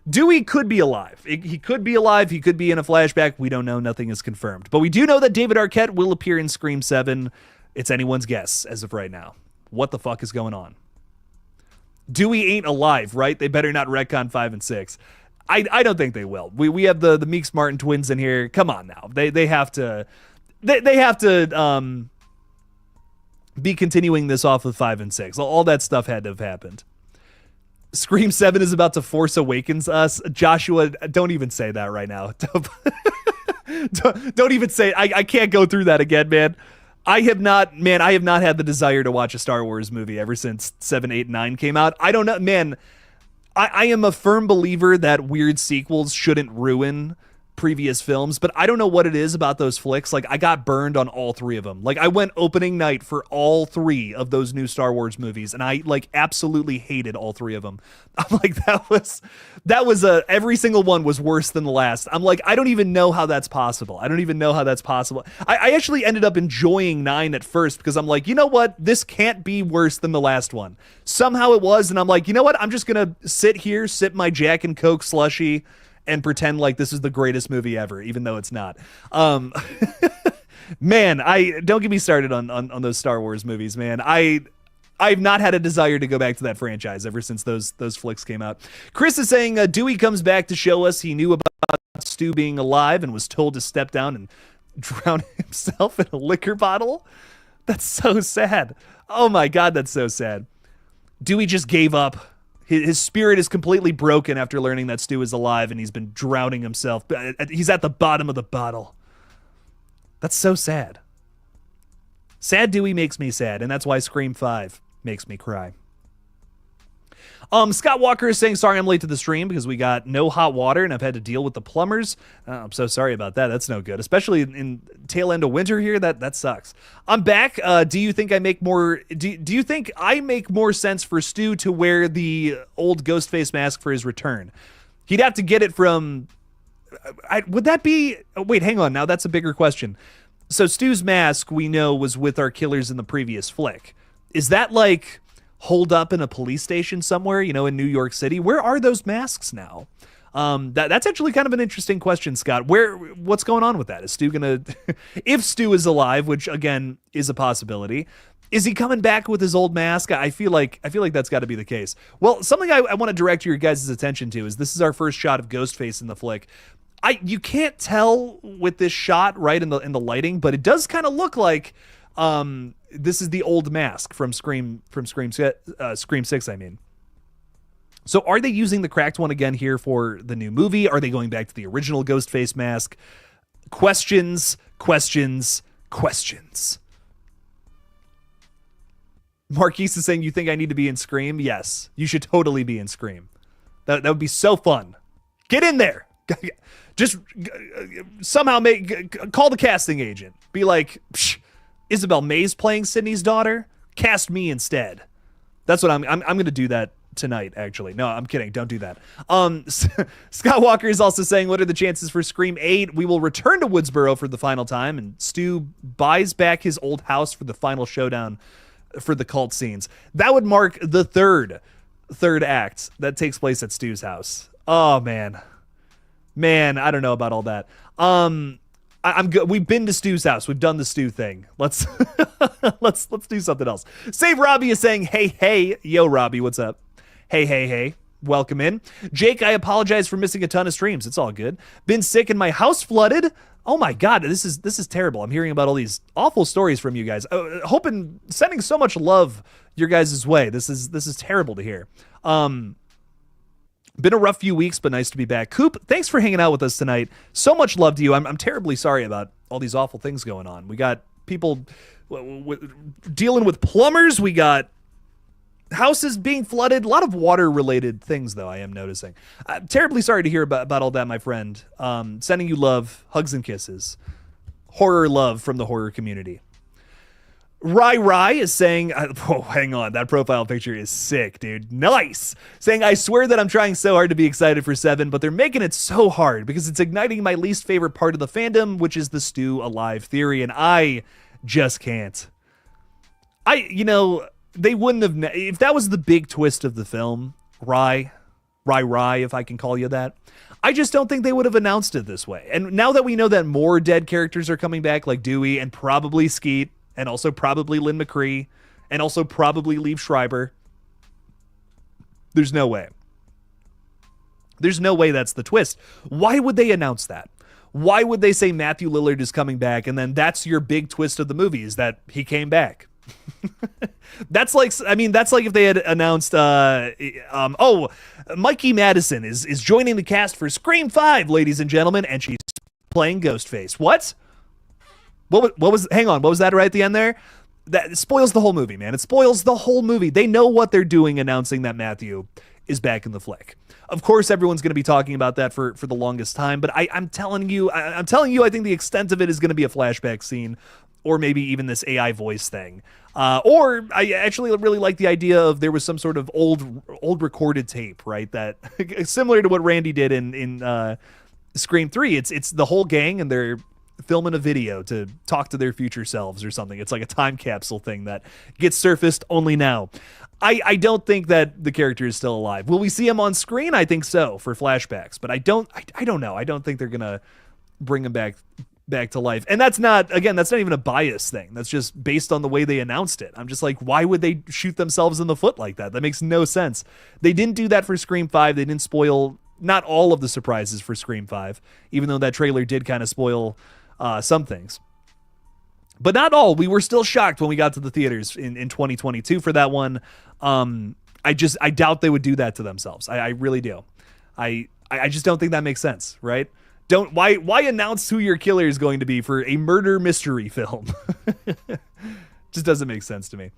Dewey could be alive. He could be alive. He could be in a flashback. We don't know. Nothing is confirmed. But we do know that David Arquette will appear in Scream 7. It's anyone's guess as of right now. What the fuck is going on? Dewey ain't alive, right? They better not retcon 5 and 6. I don't think they will. We have the Meeks Martin twins in here. Come on now. They have to be continuing this off of 5 and 6. All that stuff had to have happened. Scream 7 is about to Force Awakens us. Joshua, don't even say that right now. Don't even say it. I can't go through that again, man. I have not had the desire to watch a Star Wars movie ever since 7, 8, 9 came out. I don't know, man. I am a firm believer that weird sequels shouldn't ruin previous films, but I don't know what it is about those flicks. Like, I got burned on all three of them. Like, I went opening night for all three of those new Star Wars movies, and I like absolutely hated all three of them. I'm like, that was every single one was worse than the last. I'm like, I don't even know how that's possible. I actually ended up enjoying 9 at first because I'm like, you know what? This can't be worse than the last one. Somehow it was, and I'm like, you know what? I'm just gonna sit here, sip my Jack and Coke slushie, and pretend like this is the greatest movie ever, even though it's not. Man, I don't get me started on those Star Wars movies, man. I've not had a desire to go back to that franchise ever since those flicks came out. Chris is saying Dewey comes back to show us he knew about Stu being alive and was told to step down and drown himself in a liquor bottle. That's so sad. Oh my God, that's so sad. Dewey just gave up. His spirit is completely broken after learning that Stu is alive, and he's been drowning himself. He's at the bottom of the bottle. That's so sad. Sad Dewey makes me sad, and that's why Scream 5 makes me cry. Scott Walker is saying, sorry I'm late to the stream because we got no hot water and I've had to deal with the plumbers. I'm so sorry about that. That's no good, especially in tail end of winter here. That sucks. I'm back. Do you think I make more? Do you think I make more sense for Stu to wear the old Ghostface mask for his return? He'd have to get it from. Would that be? Oh, wait, hang on. Now that's a bigger question. So Stu's mask we know was with our killers in the previous flick. Is that like holed up in a police station somewhere, you know, in New York City? Where are those masks now? That's actually kind of an interesting question, Scott. What's going on with that? Is Stu gonna, if Stu is alive, which again is a possibility, is he coming back with his old mask? I feel like that's got to be the case. Well, something I want to direct your guys' attention to is this is our first shot of Ghostface in the flick. You can't tell with this shot right in the lighting, but it does kind of look like this is the old mask from Scream 6, I mean. So are they using the cracked one again here for the new movie? Are they going back to the original Ghostface mask? Questions. Marquise is saying, you think I need to be in Scream? Yes, you should totally be in Scream. That would be so fun. Get in there. Just somehow call the casting agent. Be like, psh, Isabel May's playing Sydney's daughter. Cast me instead. That's what I'm going to do that tonight, actually. No, I'm kidding. Don't do that. Scott Walker is also saying, what are the chances for Scream 8? We will return to Woodsboro for the final time, and Stu buys back his old house for the final showdown for the cult scenes. That would mark the third act that takes place at Stu's house. Oh, man, I don't know about all that. I'm good. We've been to Stu's house. We've done the Stu thing. Let's do something else. Save Robbie is saying, hey, yo, Robbie, what's up? Hey, welcome in. Jake, I apologize for missing a ton of streams. It's all good. Been sick and my house flooded. Oh my God, this is terrible. I'm hearing about all these awful stories from you guys. Sending so much love your guys' way. This is terrible to hear. Been a rough few weeks, but nice to be back. Coop, thanks for hanging out with us tonight. So much love to you. I'm terribly sorry about all these awful things going on. We got people dealing with plumbers. We got houses being flooded. A lot of water-related things, though, I am noticing. I'm terribly sorry to hear about all that, my friend. Sending you love, hugs and kisses. Horror love from the horror community. Rai is saying, oh, hang on, that profile picture is sick, dude. Nice. Saying, I swear that I'm trying so hard to be excited for 7, but they're making it so hard because it's igniting my least favorite part of the fandom, which is the Stu alive theory, and I just can't. They wouldn't have, if that was the big twist of the film, Rai, if I can call you that, I just don't think they would have announced it this way. And now that we know that more dead characters are coming back, like Dewey and probably Skeet, and also probably Lynn McCree, and also probably Liev Schreiber. There's no way. There's no way that's the twist. Why would they announce that? Why would they say Matthew Lillard is coming back, and then that's your big twist of the movie, is that he came back? That's like if they had announced, Mikey Madison is joining the cast for Scream 5, ladies and gentlemen, and she's playing Ghostface. What? What was that right at the end there? That spoils the whole movie, man. It spoils the whole movie. They know what they're doing announcing that Matthew is back in the flick. Of course, everyone's going to be talking about that for the longest time, but I'm telling you, I think the extent of it is going to be a flashback scene, or maybe even this AI voice thing. Or I actually really like the idea of there was some sort of old recorded tape, right? That similar to what Randy did in Scream 3. It's the whole gang and they're filming a video to talk to their future selves or something. It's like a time capsule thing that gets surfaced only now. I don't think that the character is still alive. Will we see him on screen? I think so for flashbacks, but I don't know. I don't think they're gonna bring him back to life. And that's not even a bias thing. That's just based on the way they announced it. I'm just like, why would they shoot themselves in the foot like that? That makes no sense. They didn't do that for Scream 5. They didn't spoil not all of the surprises for Scream 5, even though that trailer did kind of spoil some things. But not all. We were still shocked when we got to the theaters in 2022 for that one. I doubt they would do that to themselves. I really do. I just don't think that makes sense, right? Why announce who your killer is going to be for a murder mystery film? Just doesn't make sense to me.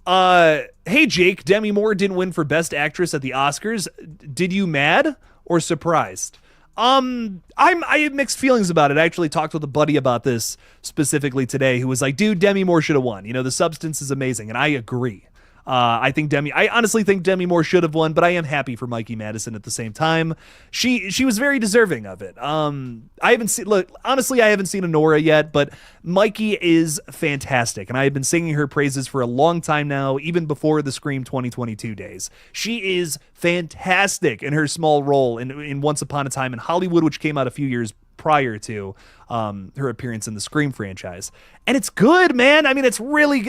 Hey Jake, Demi Moore didn't win for Best Actress at the Oscars. Did you mad or surprised? I have mixed feelings about it. I actually talked with a buddy about this specifically today, who was like, dude, Demi Moore should have won. The substance is amazing. And I agree. I honestly think Demi Moore should have won, but I am happy for Mikey Madison at the same time. She was very deserving of it. I haven't seen Nora yet, but Mikey is fantastic, and I have been singing her praises for a long time now, even before the Scream 2022 days. She is fantastic in her small role in Once Upon a Time in Hollywood, which came out a few years prior to her appearance in the Scream franchise. And it's good, man. I mean, it's a really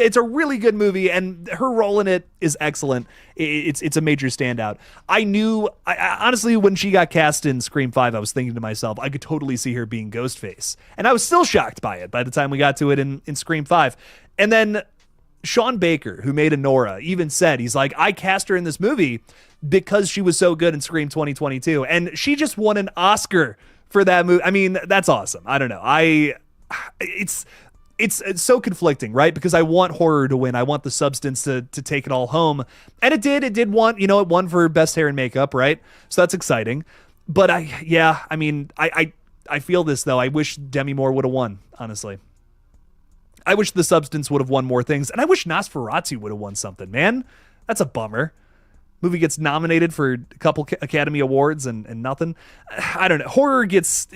good movie, and her role in it is excellent. It's a major standout. I honestly, when she got cast in Scream 5, I was thinking to myself, I could totally see her being Ghostface. And I was still shocked by it by the time we got to it in Scream 5. And then Sean Baker, who made Nora, even said, he's like, I cast her in this movie because she was so good in Scream 2022. And she just won an Oscar for that movie. I mean, that's awesome. I don't know. It's so conflicting, right? Because I want horror to win. I want the substance to take it all home. And it did. It did want, it won for best hair and makeup, right? So that's exciting. But I feel this though. I wish Demi Moore would have won, honestly. I wish the substance would have won more things. And I wish Nosferatu would have won something, man. That's a bummer. Movie gets nominated for a couple Academy Awards and nothing. I don't know. Horror gets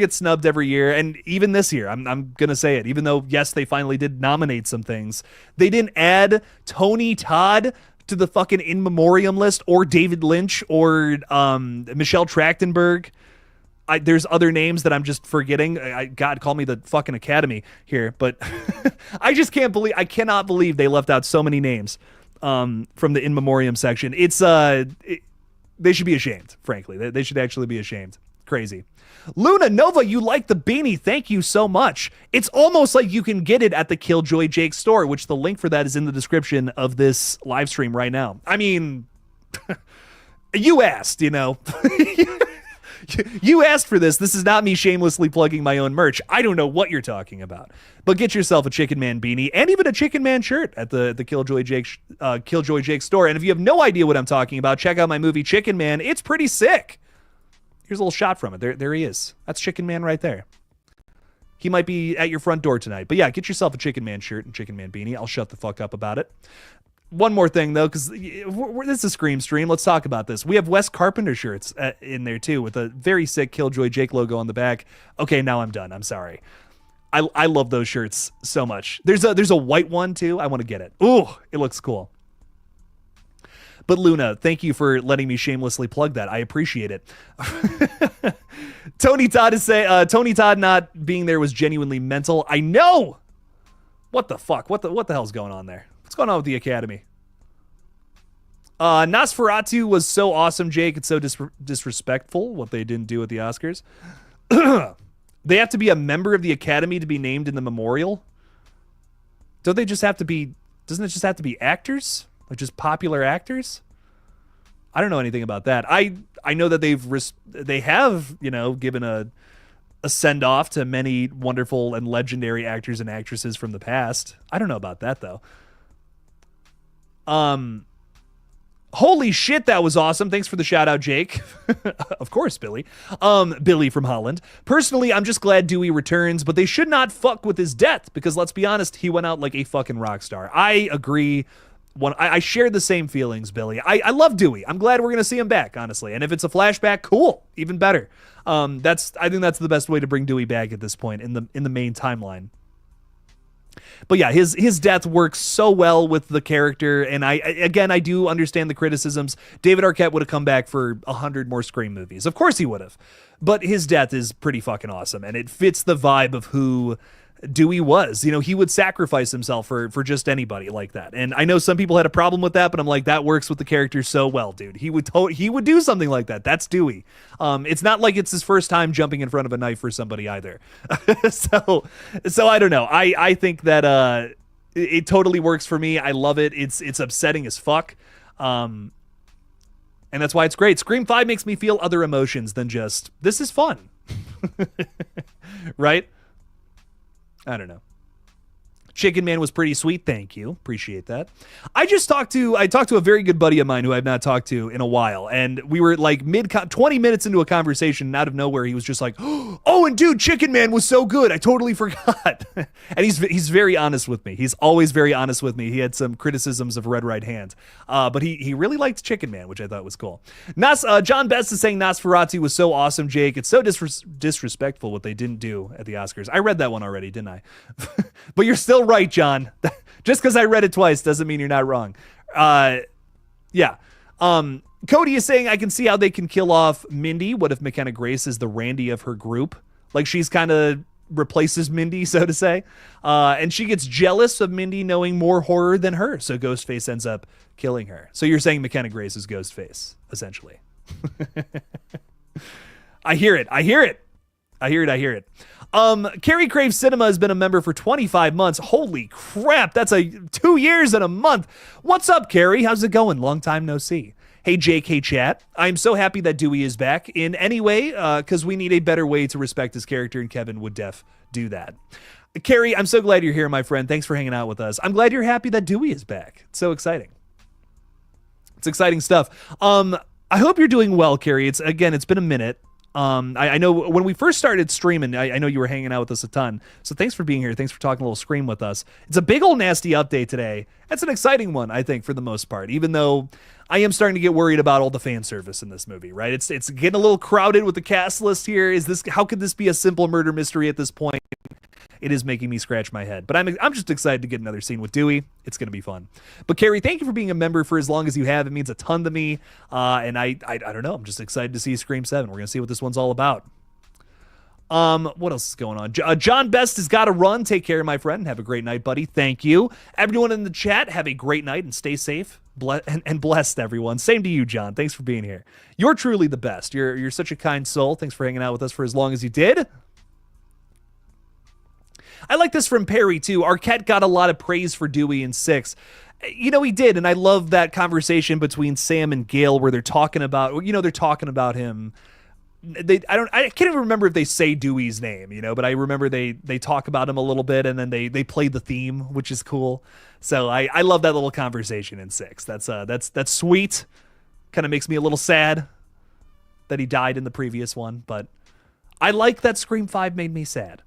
snubbed every year, and even this year, I'm gonna say it. Even though yes, they finally did nominate some things, they didn't add Tony Todd to the fucking in memoriam list, or David Lynch, or Michelle Trachtenberg. There's other names that I'm just forgetting. God, call me the fucking Academy here, but I cannot believe they left out so many names from the in memoriam section. They should be ashamed, frankly. They should actually be ashamed. Crazy. Luna Nova, you like the beanie. Thank you so much. It's almost like you can get it at the KillJoy Jake store, which the link for that is in the description of this live stream right now. I mean, you asked, You asked for this. This is not me shamelessly plugging my own merch. I don't know what you're talking about. But get yourself a Chicken Man beanie and even a Chicken Man shirt at the KillJoy Jake store. And if you have no idea what I'm talking about, check out my movie Chicken Man. It's pretty sick. Here's a little shot from it. There he is. That's Chicken Man right there. He might be at your front door tonight. But yeah, get yourself a Chicken Man shirt and Chicken Man beanie. I'll shut the fuck up about it. One more thing, though, because this is a Scream stream. Let's talk about this. We have Wes Carpenter shirts in there, too, with a very sick KillJoy Jake logo on the back. Okay, now I'm done. I'm sorry. I love those shirts so much. There's a white one, too. I want to get it. Ooh, it looks cool. But Luna, thank you for letting me shamelessly plug that. I appreciate it. Tony Todd not being there was genuinely mental. I know. What the fuck? What the hell's going on there? What's going on with the Academy? Nosferatu was so awesome, Jake. It's so disrespectful what they didn't do at the Oscars. They have to be a member of the Academy to be named in the memorial. Doesn't it just have to be actors? Like just popular actors? I don't know anything about that. I know that they have, given a send off to many wonderful and legendary actors and actresses from the past. I don't know about that though. Holy shit, that was awesome. Thanks for the shout out, Jake. Of course, Billy. Billy from Holland. Personally, I'm just glad Dewey returns, but they should not fuck with his death because let's be honest, he went out like a fucking rock star. I agree. I share the same feelings, Billy. I love Dewey. I'm glad we're gonna see him back, honestly. And if it's a flashback, cool, even better. I think that's the best way to bring Dewey back at this point in the main timeline. But yeah, his death works so well with the character, and I do understand the criticisms. David Arquette would have come back for 100 more Scream movies. Of course he would have. But his death is pretty fucking awesome, and it fits the vibe of who Dewey was. You know, he would sacrifice himself for just anybody like that. And I know some people had a problem with that, but I'm like, that works with the character so well, dude. He would do something like that. That's Dewey. It's not like it's his first time jumping in front of a knife for somebody either. so I don't know. I think that it totally works for me. I love it. It's upsetting as fuck. And that's why it's great. Scream 5 makes me feel other emotions than just, this is fun. Right? I don't know. Chicken Man was pretty sweet. Thank you. Appreciate that. I talked to a very good buddy of mine who I've not talked to in a while. And we were like 20 minutes into a conversation, and out of nowhere, he was just like, oh, and dude, Chicken Man was so good. I totally forgot. And he's very honest with me. He's always very honest with me. He had some criticisms of Red Right Hand. But he really liked Chicken Man, which I thought was cool. John Best is saying Nosferatu was so awesome, Jake. It's so disrespectful what they didn't do at the Oscars. I read that one already, didn't I? But you're still right, John. Just because I read it twice doesn't mean you're not wrong. Yeah. Cody is saying, I can see how they can kill off Mindy. What if McKenna Grace is the Randy of her group? Like she's kind of replaces Mindy, so to say. And she gets jealous of Mindy knowing more horror than her. So Ghostface ends up killing her. So you're saying McKenna Grace is Ghostface, essentially. I hear it. Carrie Crave Cinema has been a member for 25 months. Holy crap, that's 2 years and a month. What's up, Carrie? How's it going? Long time no see. Hey, Jake, hey, chat. I'm so happy that Dewey is back in any way, because we need a better way to respect his character, and Kevin would do that. Carrie, I'm so glad you're here, my friend. Thanks for hanging out with us. I'm glad you're happy that Dewey is back. It's so exciting. It's exciting stuff. I hope you're doing well, Carrie. It's been a minute. I know when we first started streaming, I know you were hanging out with us a ton. So thanks for being here. Thanks for talking a little Scream with us. It's a big old nasty update today. It's an exciting one, I think, for the most part, even though I am starting to get worried about all the fan service in this movie, right? It's getting a little crowded with the cast list here. How could this be a simple murder mystery at this point? It is making me scratch my head, but I'm just excited to get another scene with Dewey. It's going to be fun. But Carrie, thank you for being a member for as long as you have. It means a ton to me. And I don't know. I'm just excited to see Scream 7. We're going to see what this one's all about. What else is going on? John Best has got to run. Take care, my friend. Have a great night, buddy. Thank you. Everyone in the chat, have a great night and stay safe. And blessed, everyone. Same to you, John. Thanks for being here. You're truly the best. You're such a kind soul. Thanks for hanging out with us for as long as you did. I like this from Perry, too. Arquette got a lot of praise for Dewey in 6. You know, he did, and I love that conversation between Sam and Gail where they're talking about him. I can't even remember if they say Dewey's name, but I remember they talk about him a little bit, and then they play the theme, which is cool. So I love that little conversation in 6. That's sweet. Kind of makes me a little sad that he died in the previous one, but I like that Scream 5 made me sad.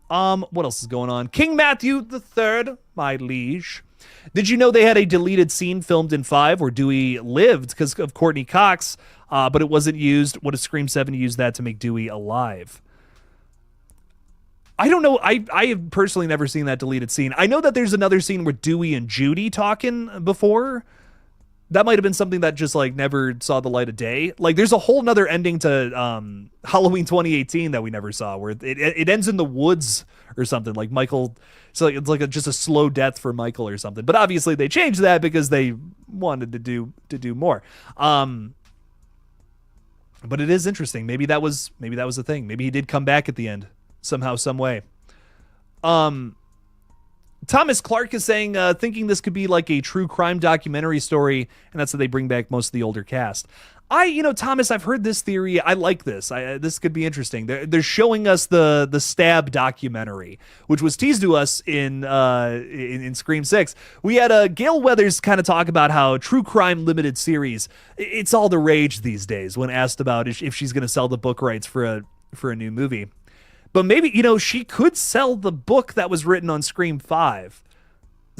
What else is going on? King Matthew III, my liege. Did you know they had a deleted scene filmed in 5 where Dewey lived because of Courtney Cox, but it wasn't used? What if Scream 7 used that to make Dewey alive? I don't know. I have personally never seen that deleted scene. I know that there's another scene with Dewey and Judy talking before. That might have been something that just never saw the light of day. There's a whole nother ending to Halloween 2018 that we never saw, where it ends in the woods or something. Like Michael, so it's just a slow death for Michael or something. But obviously they changed that because they wanted to do more. But it is interesting. Maybe that was the thing. Maybe he did come back at the end somehow, some way. Thomas Clark is saying, thinking this could be like a true crime documentary story, and that's how they bring back most of the older cast. Thomas, I've heard this theory. I like this. This could be interesting. They're showing us the Stab documentary, which was teased to us in Scream 6. We had Gail Weathers kind of talk about how true crime limited series, it's all the rage these days when asked about if she's going to sell the book rights for a new movie. But maybe, she could sell the book that was written on Scream 5.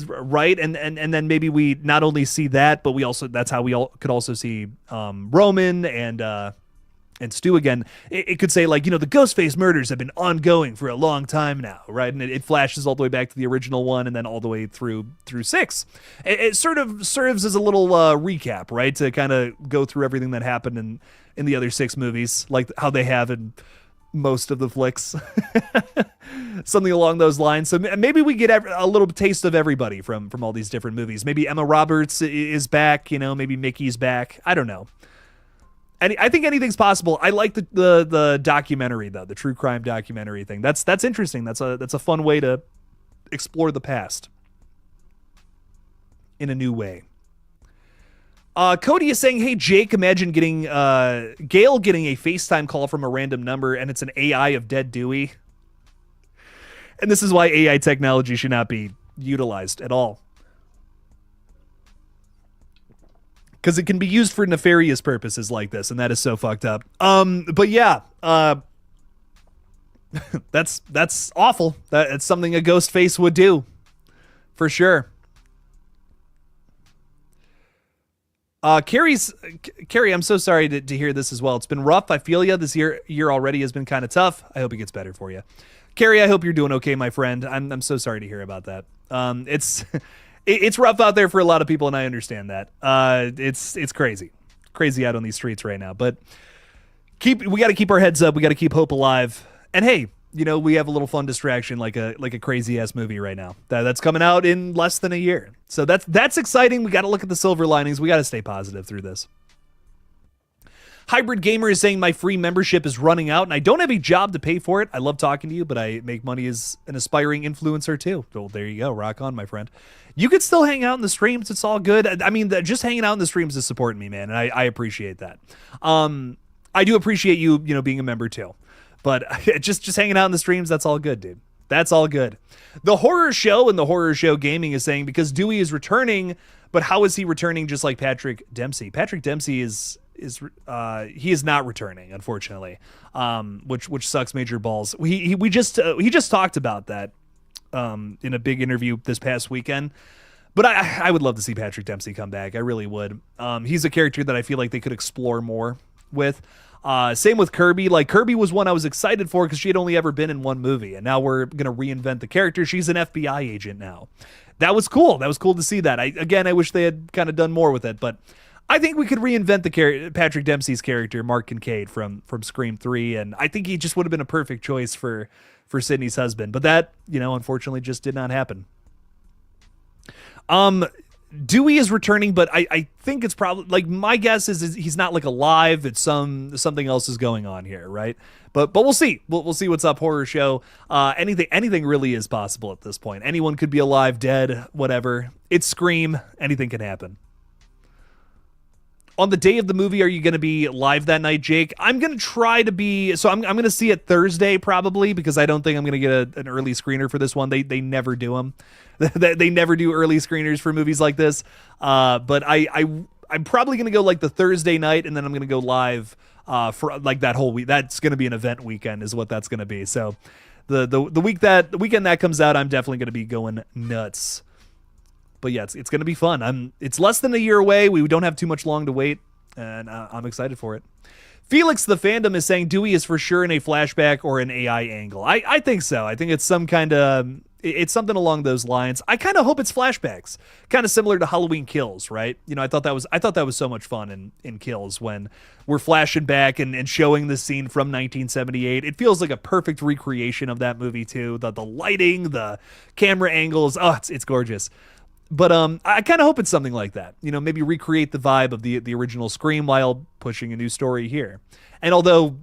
Right, and then maybe we not only see that, but that's how we could also see Roman and Stu again. It could say, like, the Ghostface murders have been ongoing for a long time now, right? And it flashes all the way back to the original one, and then all the way through 6. It sort of serves as a little recap, right, to kind of go through everything that happened in the other 6 movies, like how they have in most of the flicks. Something along those lines. So maybe we get a little taste of everybody from all these different movies. Maybe Emma Roberts is back, maybe Mickey's back. I don't know. And I think anything's possible. I like the documentary, though, the true crime documentary thing. That's interesting. That's a fun way to explore the past in a new way. Cody is saying, hey, Jake, imagine getting Gail getting a FaceTime call from a random number, and it's an AI of dead Dewey. And this is why AI technology should not be utilized at all. Because it can be used for nefarious purposes like this, and that is so fucked up. But yeah, that's awful. That's something a ghost face would do, for sure. Carrie, I'm so sorry to hear this as well. It's been rough. I feel you. This year already has been kind of tough. I hope it gets better for you. Carrie, I hope you're doing okay, my friend. I'm so sorry to hear about that. It's rough out there for a lot of people, and I understand that. It's crazy out on these streets right now. But we got to keep our heads up. We got to keep hope alive. And hey, we have a little fun distraction like a crazy ass movie right now that's coming out in less than a year. So that's exciting. We got to look at the silver linings. We got to stay positive through this. Hybrid Gamer is saying my free membership is running out and I don't have a job to pay for it. I love talking to you, but I make money as an aspiring influencer too. Well, there you go. Rock on, my friend. You could still hang out in the streams. It's all good. I mean, just hanging out in the streams is supporting me, man. And I appreciate that. I do appreciate you, being a member too. But just hanging out in the streams, that's all good, dude. That's all good. The Horror Show and the Horror Show Gaming is saying because Dewey is returning, but how is he returning just like Patrick Dempsey? Patrick Dempsey he is not returning, unfortunately, which sucks major balls. He just talked about that in a big interview this past weekend. But I would love to see Patrick Dempsey come back. I really would. He's a character that I feel like they could explore more with. Same with Kirby. Like, Kirby was one I was excited for because she had only ever been in one movie, and now we're going to reinvent the character. She's an FBI agent now. That was cool. That was cool to see that. I wish they had kind of done more with it, but I think we could reinvent the Patrick Dempsey's character, Mark Kincaid from Scream 3, and I think he just would have been a perfect choice for Sydney's husband. But that, unfortunately just did not happen. Dewey is returning, but I think it's probably, like, my guess is he's not like alive. It's something else is going on here, right? But we'll see. We'll see what's up, Horror Show. Anything really is possible at this point. Anyone could be alive, dead, whatever. It's Scream. Anything can happen. On the day of the movie, are you going to be live that night, Jake? I'm going to try to be. So I'm going to see it Thursday probably, because I don't think I'm going to get an early screener for this one. They never do them. They never do early screeners for movies like this. But I'm probably going to go like the Thursday night, and then I'm going to go live for like that whole week. That's going to be an event weekend is what that's going to be. So the weekend that comes out, I'm definitely going to be going nuts. But yeah, it's going to be fun. It's less than a year away. We don't have too much long to wait, and I'm excited for it. Felix the Fandom is saying Dewey is for sure in a flashback or an AI angle. I think so. I think it's some kind of it's something along those lines. I kind of hope it's flashbacks, kind of similar to Halloween Kills, right? I thought that was so much fun in Kills when we're flashing back and showing the scene from 1978. It feels like a perfect recreation of that movie too. The lighting, the camera angles, it's gorgeous. But I kind of hope it's something like that. Maybe recreate the vibe of the original Scream while pushing a new story here. And although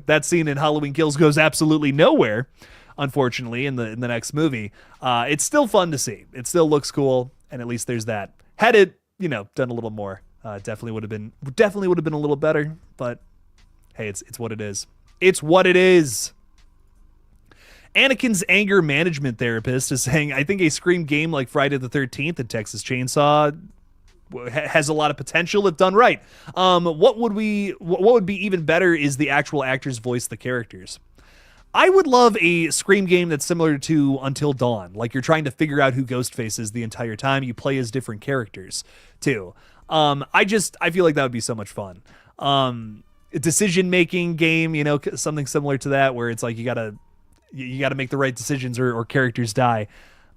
that scene in Halloween Kills goes absolutely nowhere, unfortunately, in the next movie. It's still fun to see. It still looks cool, and at least there's that. Had it, done a little more, definitely would have been a little better. But hey, it's what it is. It's what it is. Anakin's anger management therapist is saying, I think a Scream game like Friday the 13th and Texas Chainsaw has a lot of potential if done right. What would be even better is the actual actors voice the characters. I would love a Scream game that's similar to Until Dawn. Like you're trying to figure out who Ghostface is the entire time. You play as different characters too. I feel like that would be so much fun. A decision-making game, something similar to that where it's like you gotta make the right decisions or characters die.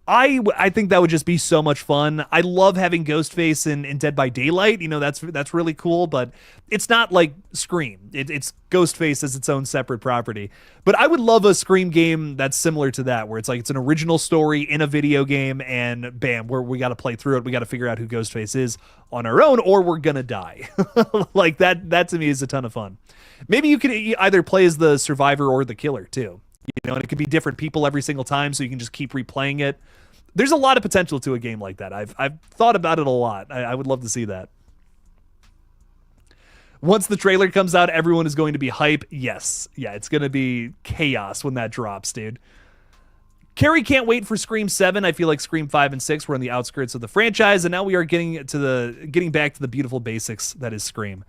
I think that would just be so much fun. I love having Ghostface in Dead by Daylight. That's really cool, but it's not like Scream. It's Ghostface as its own separate property. But I would love a Scream game that's similar to that, where it's like it's an original story in a video game, and bam, we got to play through it. We got to figure out who Ghostface is on our own, or we're gonna die. Like that to me is a ton of fun. Maybe you could either play as the survivor or the killer too. And it could be different people every single time, so you can just keep replaying it. There's a lot of potential to a game like that. I've thought about it a lot. I would love to see that. Once the trailer comes out, everyone is going to be hype. Yes. Yeah, it's going to be chaos when that drops, dude. Carrie can't wait for Scream 7. I feel like Scream 5 and 6 were on the outskirts of the franchise, and now we are getting back to the beautiful basics that is Scream.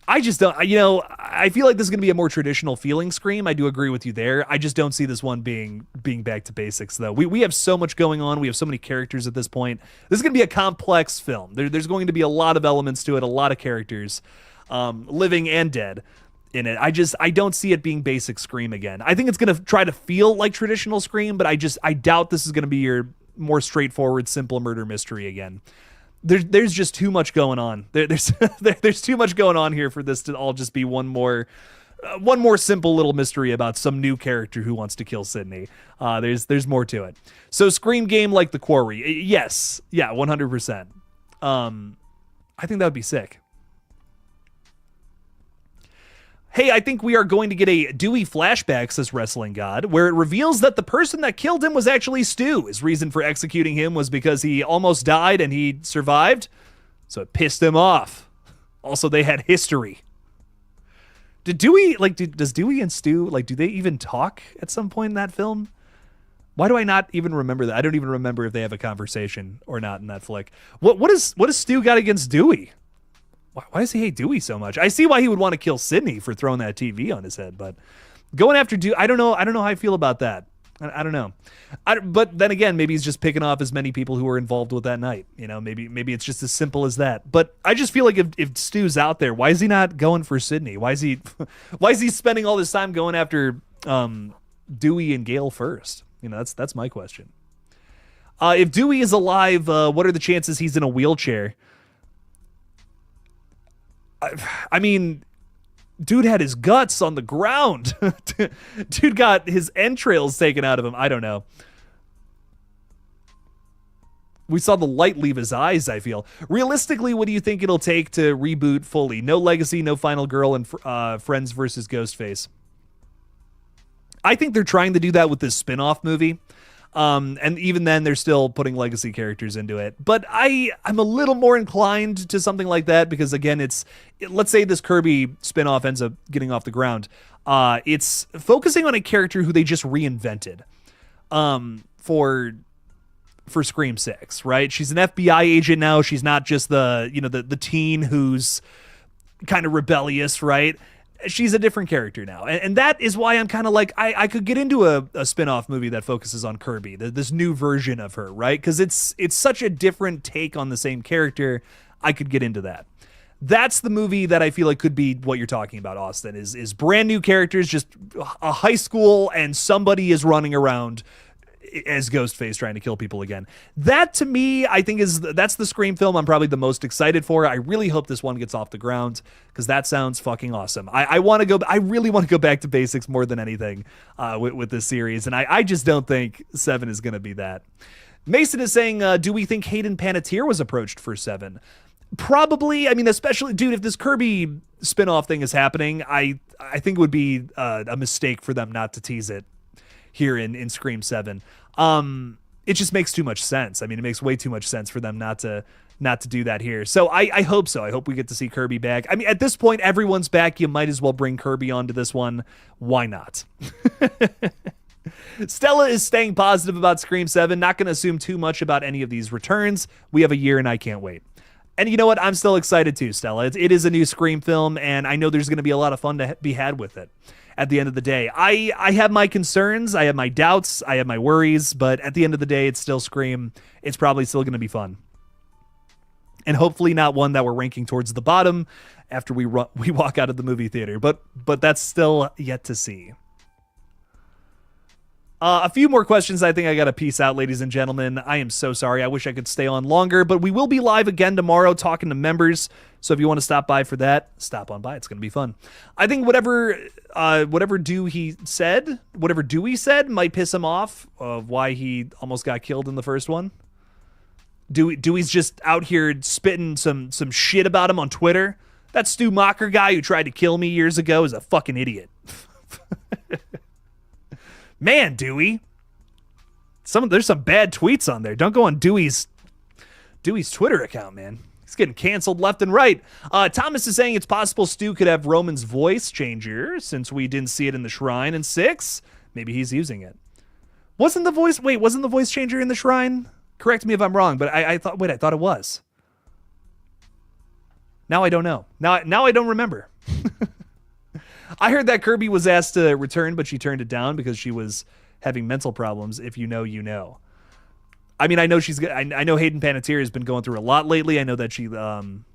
I just don't, I feel like this is going to be a more traditional feeling Scream. I do agree with you there. I just don't see this one being back to basics, though. We have so much going on. We have so many characters at this point. This is going to be a complex film. There's going to be a lot of elements to it, a lot of characters, living and dead in it. I don't see it being basic Scream again. I think it's going to try to feel like traditional Scream, but I doubt this is going to be your more straightforward, simple murder mystery again. There's just too much going on. There's too much going on here for this to all just be one more simple little mystery about some new character who wants to kill Sydney. There's more to it. So Scream game like The Quarry. Yes. Yeah, 100%. I think that would be sick. Hey, I think we are going to get a Dewey flashback, says Wrestling God, where it reveals that the person that killed him was actually Stu. His reason for executing him was because he almost died and he survived, so it pissed him off. Also, they had history. Does Dewey and Stu, do they even talk at some point in that film? Why do I not even remember that? I don't even remember if they have a conversation or not in that flick. What does Stu got against Dewey? Why does he hate Dewey so much? I see why he would want to kill Sydney for throwing that TV on his head, but going after Dewey, I don't know how I feel about that. I don't know. But then again, maybe he's just picking off as many people who were involved with that night. Maybe it's just as simple as that. But I just feel like if Stu's out there, why is he not going for Sydney? Why is he spending all this time going after Dewey and Gale first? That's my question. If Dewey is alive, what are the chances he's in a wheelchair? I mean, dude had his guts on the ground. Dude got his entrails taken out of him. I don't know. We saw the light leave his eyes, I feel. Realistically, what do you think it'll take to reboot fully? No Legacy, no Final Girl, and Friends versus Ghostface. I think they're trying to do that with this spin-off movie. And even then, they're still putting legacy characters into it. But I'm a little more inclined to something like that because, again, let's say this Kirby spinoff ends up getting off the ground. It's focusing on a character who they just reinvented for Scream 6, right? She's an FBI agent now. She's not just the teen who's kind of rebellious, right? She's a different character now. And that is why I'm kind of like, I could get into a spin-off movie that focuses on Kirby, this new version of her, right? Because it's such a different take on the same character. I could get into that. That's the movie that I feel like could be what you're talking about, Austin, is brand new characters, just a high school, and somebody is running around as Ghostface trying to kill people again. That to me, I think that's the Scream film I'm probably the most excited for. I really hope this one gets off the ground because that sounds fucking awesome. I really want to go back to basics more than anything with this series, and I just don't think 7 is going to be that. Mason is saying, do we think Hayden Panettiere was approached for 7? Probably. I mean, especially, dude, if this Kirby spinoff thing is happening, I think it would be a mistake for them not to tease it. here in Scream 7. It just makes too much sense. I mean, it makes way too much sense for them not to do that here. So I hope so. I hope we get to see Kirby back. I mean, at this point, everyone's back. You might as well bring Kirby onto this one. Why not? Stella is staying positive about Scream 7. Not going to assume too much about any of these returns. We have a year and I can't wait. And you know what? I'm still excited too, Stella. It is a new Scream film, and I know there's going to be a lot of fun to be had with it. At the end of the day, I have my concerns, I have my doubts, I have my worries, but at the end of the day, it's still Scream. It's probably still going to be fun. And hopefully not one that we're ranking towards the bottom after we walk out of the movie theater. But that's still yet to see. A few more questions. I think I got to peace out, ladies and gentlemen. I am so sorry. I wish I could stay on longer, but we will be live again tomorrow talking to members. So if you want to stop by for that, stop on by. It's going to be fun. I think whatever Dewey said might piss him off of why he almost got killed in the first one. Dewey's just out here spitting some shit about him on Twitter. That Stu Macher guy who tried to kill me years ago is a fucking idiot. Man, Dewey. There's some bad tweets on there. Don't go on Dewey's Twitter account, man. He's getting canceled left and right. Thomas is saying it's possible Stu could have Roman's voice changer since we didn't see it in the Shrine in 6. Maybe he's using it. Wasn't the voice changer in the Shrine? Correct me if I'm wrong, but I thought it was. Now I don't know. Now I don't remember. I heard that Kirby was asked to return, but she turned it down because she was having mental problems. If you know, you know. I mean, I know I know Hayden Panettiere has been going through a lot lately. I know that she didn't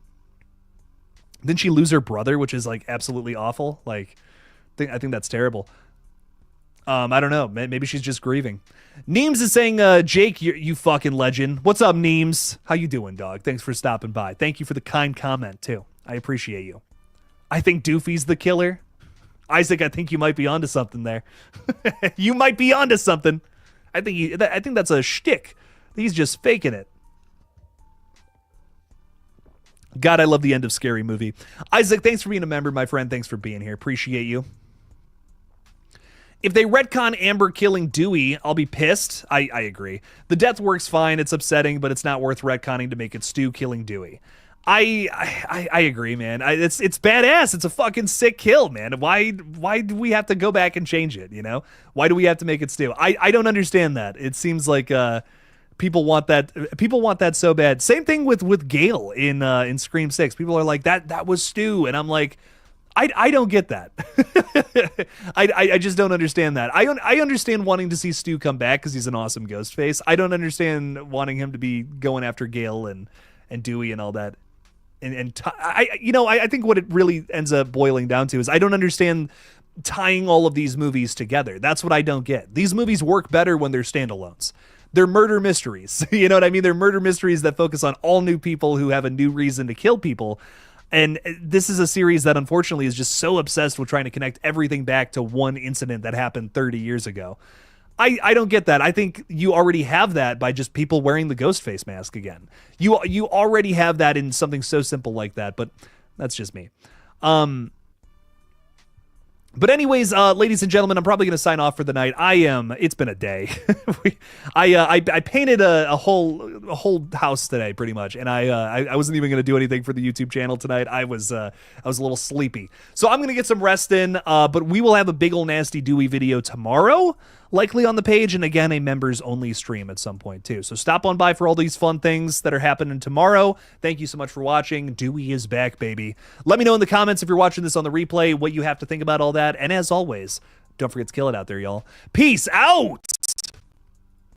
she lose her brother, which is like absolutely awful. Like, I think that's terrible. I don't know. Maybe she's just grieving. Neems is saying, Jake, you fucking legend. What's up, Neems? How you doing, dog? Thanks for stopping by. Thank you for the kind comment too. I appreciate you. I think Doofy's the killer. Isaac, I think you might be onto something there. You might be onto something. I think that's a shtick. He's just faking it. God, I love the end of Scary Movie. Isaac, thanks for being a member, my friend. Thanks for being here. Appreciate you. If they retcon Amber killing Dewey, I'll be pissed. I agree. The death works fine. It's upsetting, but it's not worth retconning to make it Stu killing Dewey. I agree, man. It's badass. It's a fucking sick kill, man. Why do we have to go back and change it, you know? Why do we have to make it Stu? I don't understand that. It seems like people want that so bad. Same thing with Gale in Scream 6. People are like, that was Stu, and I'm like, I don't get that. I just don't understand that. I understand wanting to see Stu come back because he's an awesome ghost face. I don't understand wanting him to be going after Gale and Dewey and all that. I think what it really ends up boiling down to is I don't understand tying all of these movies together. That's what I don't get. These movies work better when they're standalones. They're murder mysteries. You know what I mean? They're murder mysteries that focus on all new people who have a new reason to kill people. And this is a series that unfortunately is just so obsessed with trying to connect everything back to one incident that happened 30 years ago. I don't get that. I think you already have that by just people wearing the ghost face mask again. You already have that in something so simple like that, but that's just me. But anyways, ladies and gentlemen, I'm probably going to sign off for the night. It's been a day. I painted a whole house today pretty much. And I wasn't even going to do anything for the YouTube channel tonight. I was a little sleepy. So I'm going to get some rest in, but we will have a big ol' nasty Dewey video tomorrow, likely on the page. And again, a members only stream at some point too. So stop on by for all these fun things that are happening tomorrow. Thank you so much for watching. Dewey is back, baby. Let me know in the comments if you're watching this on the replay, what you have to think about all that. And as always, don't forget to kill it out there, y'all. Peace out.